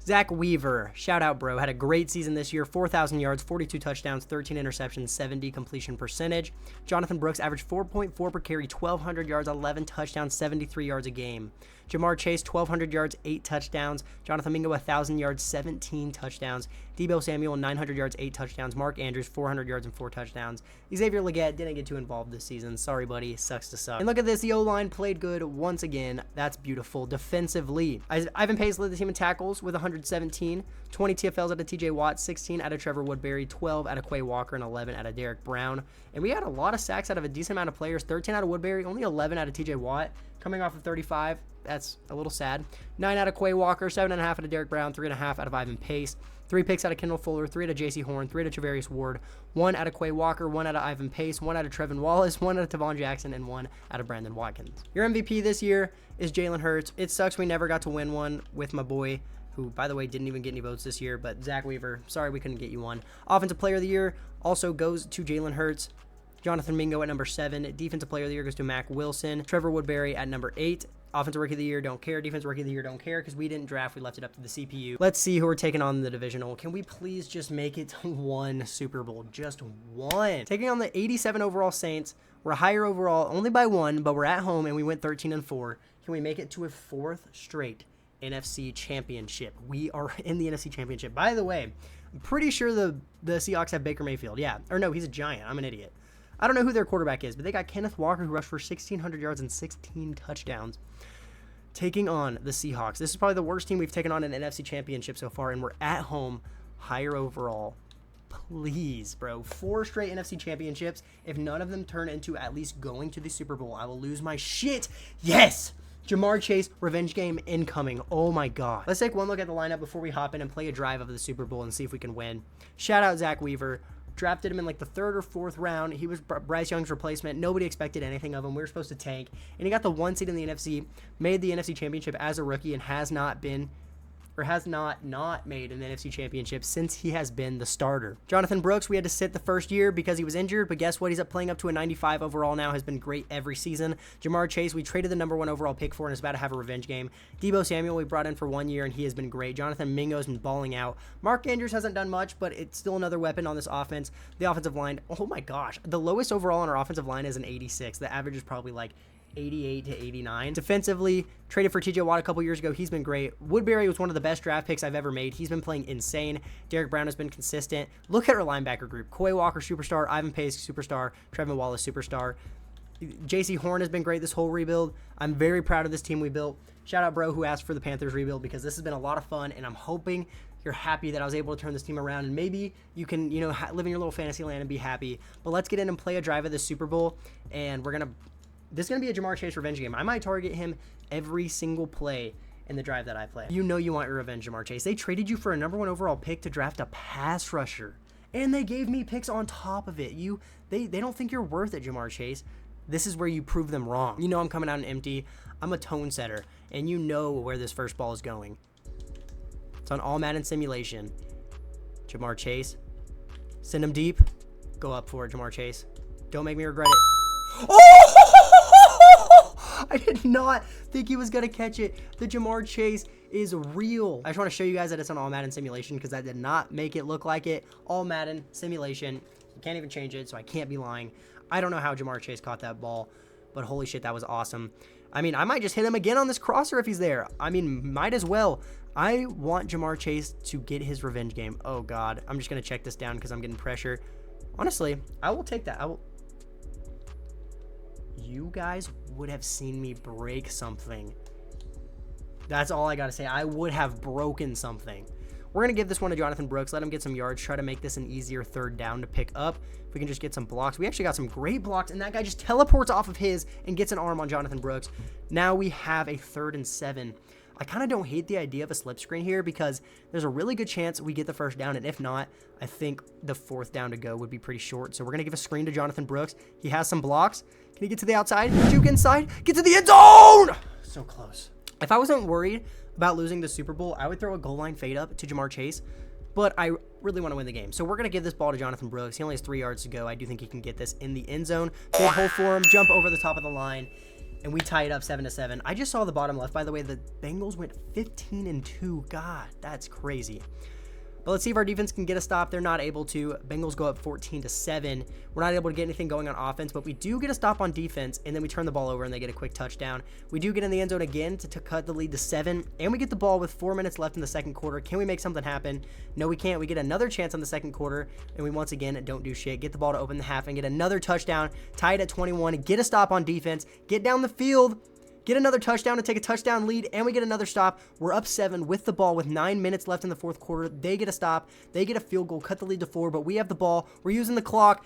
Zach Weaver, shout out, bro. Had a great season this year. 4,000 yards, 42 touchdowns, 13 interceptions, 70 completion percentage. Jonathan Brooks averaged 4.4 per carry, 1,200 yards, 11 touchdowns, 73 yards a game. Jamar Chase, 1,200 yards, 8 touchdowns. Jonathan Mingo, 1,000 yards, 17 touchdowns. Debo Samuel, 900 yards, 8 touchdowns. Mark Andrews, 400 yards and 4 touchdowns. Xavier Legette didn't get too involved this season. Sorry, buddy. Sucks to suck. And look at this. The O-line played good once again. That's beautiful. Defensively, Ivan Pace led the team in tackles with 117. 20 TFLs out of TJ Watt, 16 out of Trevor Woodbury, 12 out of Quay Walker, and 11 out of Derek Brown. And we had a lot of sacks out of a decent amount of players. 13 out of Woodbury, only 11 out of TJ Watt. Coming off of 35, that's a little sad. 9 out of Quay Walker, 7.5 out of Derek Brown, 3.5 out of Ivan Pace, 3 picks out of Kendall Fuller, 3 out of JC Horn, 3 out of Travarius Ward, 1 out of Quay Walker, 1 out of Ivan Pace, 1 out of Trevin Wallace, 1 out of Tavon Jackson, and 1 out of Brandon Watkins. Your MVP this year is Jalen Hurts. It sucks we never got to win one with my boy, who, by the way, didn't even get any votes this year, but Zach Weaver, sorry we couldn't get you one. Offensive Player of the Year also goes to Jalen Hurts. Jonathan Mingo at number 7. Defensive Player of the Year goes to Mac Wilson. Trevor Woodbury at number 8. Offensive Rookie of the Year, don't care. Defensive Rookie of the Year, don't care, because we didn't draft. We left it up to the CPU. Let's see who we're taking on in the divisional. Can we please just make it to 1 Super Bowl? Just 1. Taking on the 87 overall Saints. We're higher overall, only by 1, but we're at home, and we went 13-4. Can we make it to a 4th straight NFC Championship? We are in the NFC Championship. By the way, I'm pretty sure the Seahawks have Baker Mayfield. Yeah. Or no, he's a Giant. I'm an idiot. I don't know who their quarterback is, but they got Kenneth Walker, who rushed for 1,600 yards and 16 touchdowns. Taking on the Seahawks. This is probably the worst team we've taken on in an NFC Championship so far, and we're at home, higher overall. Please, bro. 4 straight NFC Championships. If none of them turn into at least going to the Super Bowl, I will lose my shit. Yes! Jamar Chase, revenge game incoming. Oh my god. Let's take one look at the lineup before we hop in and play a drive of the Super Bowl and see if we can win. Shout out Zach Weaver. Drafted him in like the 3rd or 4th round. He was Bryce Young's replacement. Nobody expected anything of him. We were supposed to tank. And he got the 1 seed in the NFC, made the NFC Championship as a rookie, and has not made an NFC Championship since he has been the starter. Jonathan Brooks, we had to sit the first year because he was injured, but guess what? He's playing up to a 95 overall now, has been great every season. Jamar Chase, we traded the number 1 overall pick for and is about to have a revenge game. Debo Samuel, we brought in for 1 year, and he has been great. Jonathan Mingo's been balling out. Mark Andrews hasn't done much, but it's still another weapon on this offense. The offensive line, oh my gosh. The lowest overall on our offensive line is an 86. The average is probably like 88 to 89. Defensively, traded for TJ Watt a couple years ago. He's been great. Woodbury was one of the best draft picks I've ever made. He's been playing insane. Derek Brown has been consistent. Look at our linebacker group. Quay Walker, superstar. Ivan Pace, superstar. Trevin Wallace, superstar. JC Horn has been great this whole rebuild. I'm very proud of this team we built. Shout out, bro, who asked for the Panthers rebuild, because this has been a lot of fun, and I'm hoping you're happy that I was able to turn this team around, and maybe you can, live in your little fantasy land and be happy. But let's get in and play a drive of the Super Bowl, and this is going to be a Jamar Chase revenge game. I might target him every single play in the drive that I play. You know you want your revenge, Jamar Chase. They traded you for a number 1 overall pick to draft a pass rusher, and they gave me picks on top of it. They don't think you're worth it, Jamar Chase. This is where you prove them wrong. You know I'm coming out and empty. I'm a tone setter, and you know where this first ball is going. It's on all Madden simulation. Jamar Chase. Send him deep. Go up for it, Jamar Chase. Don't make me regret it. Oh! I did not think he was going to catch it. The Jamar Chase is real. I just want to show you guys that it's on all Madden simulation, because that did not make it look like it. All Madden simulation. You can't even change it, so I can't be lying. I don't know how Jamar Chase caught that ball, but holy shit, that was awesome. I mean, I might just hit him again on this crosser if he's there. I mean, might as well. I want Ja'Marr Chase to get his revenge game. Oh, God. I'm just going to check this down because I'm getting pressure. Honestly, I will take that. You guys would have seen me break something. That's all I got to say. I would have broken something. We're going to give this one to Jonathan Brooks. Let him get some yards. Try to make this an easier third down to pick up. If we can just get some blocks. We actually got some great blocks, and that guy just teleports off of his and gets an arm on Jonathan Brooks. Now we have a 3rd and 7. I kind of don't hate the idea of a slip screen here because there's a really good chance we get the first down, and if not, I think the 4th down to go would be pretty short. So we're going to give a screen to Jonathan Brooks. He has some blocks. Can he get to the outside? Juke inside. Get to the end zone! So close. If I wasn't worried about losing the Super Bowl, I would throw a goal line fade up to Ja'Marr Chase, but I really want to win the game. So we're going to give this ball to Jonathan Brooks. He only has 3 yards to go. I do think he can get this in the end zone. Big hole for him, jump over the top of the line, and we tie it up 7-7. I just saw the bottom left, by the way. The Bengals went 15-2. God, that's crazy. But let's see if our defense can get a stop. They're not able to. Bengals go up 14-7. We're not able to get anything going on offense, but we do get a stop on defense, and then we turn the ball over, and they get a quick touchdown. We do get in the end zone again to cut the lead to 7, and we get the ball with 4 minutes left in the second quarter. Can we make something happen? No, we can't. We get another chance on the second quarter, and we once again don't do shit. Get the ball to open the half and get another touchdown, tie it at 21, get a stop on defense, get down the field, get another touchdown to take a touchdown lead, and we get another stop. We're up 7 with the ball with 9 minutes left in the fourth quarter. They get a stop. They get a field goal, cut the lead to 4, but we have the ball. We're using the clock,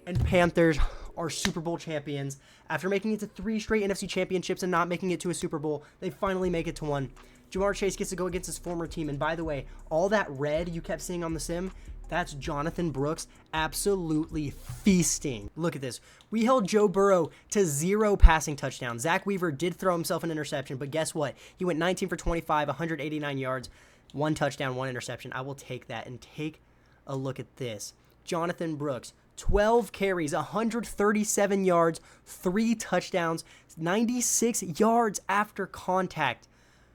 and Panthers are Super Bowl champions. After making it to 3 straight NFC championships and not making it to a Super Bowl, they finally make it to 1. Ja'Marr Chase gets to go against his former team, and by the way, all that red you kept seeing on the sim, that's Jonathan Brooks absolutely feasting. Look at this. We held Joe Burrow to 0 passing touchdowns. Zach Weaver did throw himself an interception, but guess what? He went 19 for 25, 189 yards, 1 touchdown, 1 interception. I will take that. And take a look at this. Jonathan Brooks, 12 carries, 137 yards, 3 touchdowns, 96 yards after contact.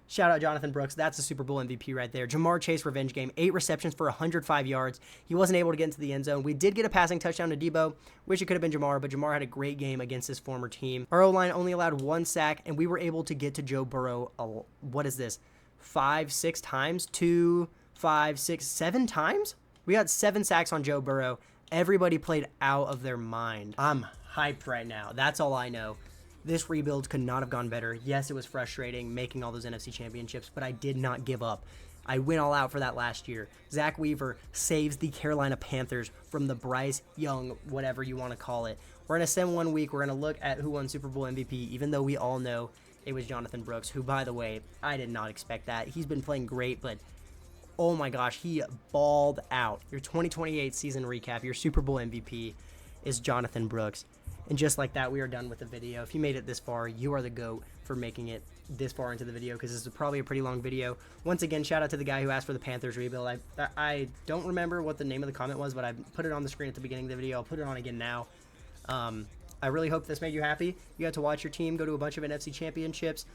Shout out Jonathan Brooks. That's a Super Bowl MVP right there. Ja'Marr Chase revenge game. 8 receptions for 105 yards. He wasn't able to get into the end zone. We did get a passing touchdown to Debo. Wish it could have been Ja'Marr, but Ja'Marr had a great game against his former team. Our O-line only allowed 1 sack, and we were able to get to Joe Burrow, what is this, 5, 6 times? 2, 5, 6, 7 times? We got 7 sacks on Joe Burrow. Everybody played out of their mind. I'm hyped right now. That's all I know. This rebuild could not have gone better. Yes, it was frustrating making all those NFC championships, but I did not give up. I went all out for that last year. Zach Weaver saves the Carolina Panthers from the Bryce Young, whatever you want to call it. We're in a sim 1 week. We're going to look at who won Super Bowl MVP, even though we all know it was Jonathan Brooks, who, by the way, I did not expect that. He's been playing great, but oh my gosh, he balled out. Your 2028 season recap, your Super Bowl MVP is Jonathan Brooks. And just like that, we are done with the video. If you made it this far, you are the GOAT for making it this far into the video, because this is probably a pretty long video. Once again, shout out to the guy who asked for the Panthers rebuild. I don't remember what the name of the comment was, but I put it on the screen at the beginning of the video. I'll put it on again now. I really hope this made you happy. You got to watch your team go to a bunch of NFC championships.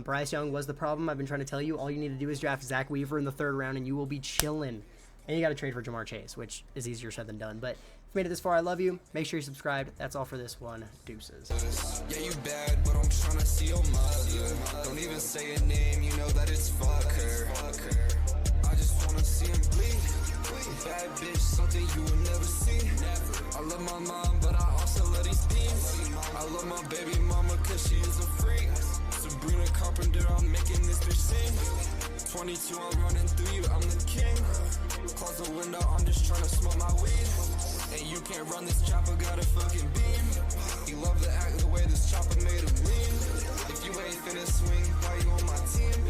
Bryce Young was the problem. I've been trying to tell you. All you need to do is draft Zach Weaver in the 3rd round, and you will be chilling. And you got to trade for Ja'Marr Chase, which is easier said than done. But if you made it this far, I love you. Make sure you subscribe. That's all for this one. Deuces. Yeah, you bad, but I'm trying to see your mother. Don't even say a name, you know that it's fuck her. I just want to see him bleed. Bad bitch, something you will never see. I love my mom, but I also love these things. I love my baby mama, cause she is a freak. Sabrina Carpenter, I'm making this bitch sing. 22, I'm running through you, I'm the king. Close the window, I'm just trying to smoke my weed. And you can't run this chopper, got a fucking beam. You love the act, the way this chopper made him lean. If you ain't finna swing, why you on my team?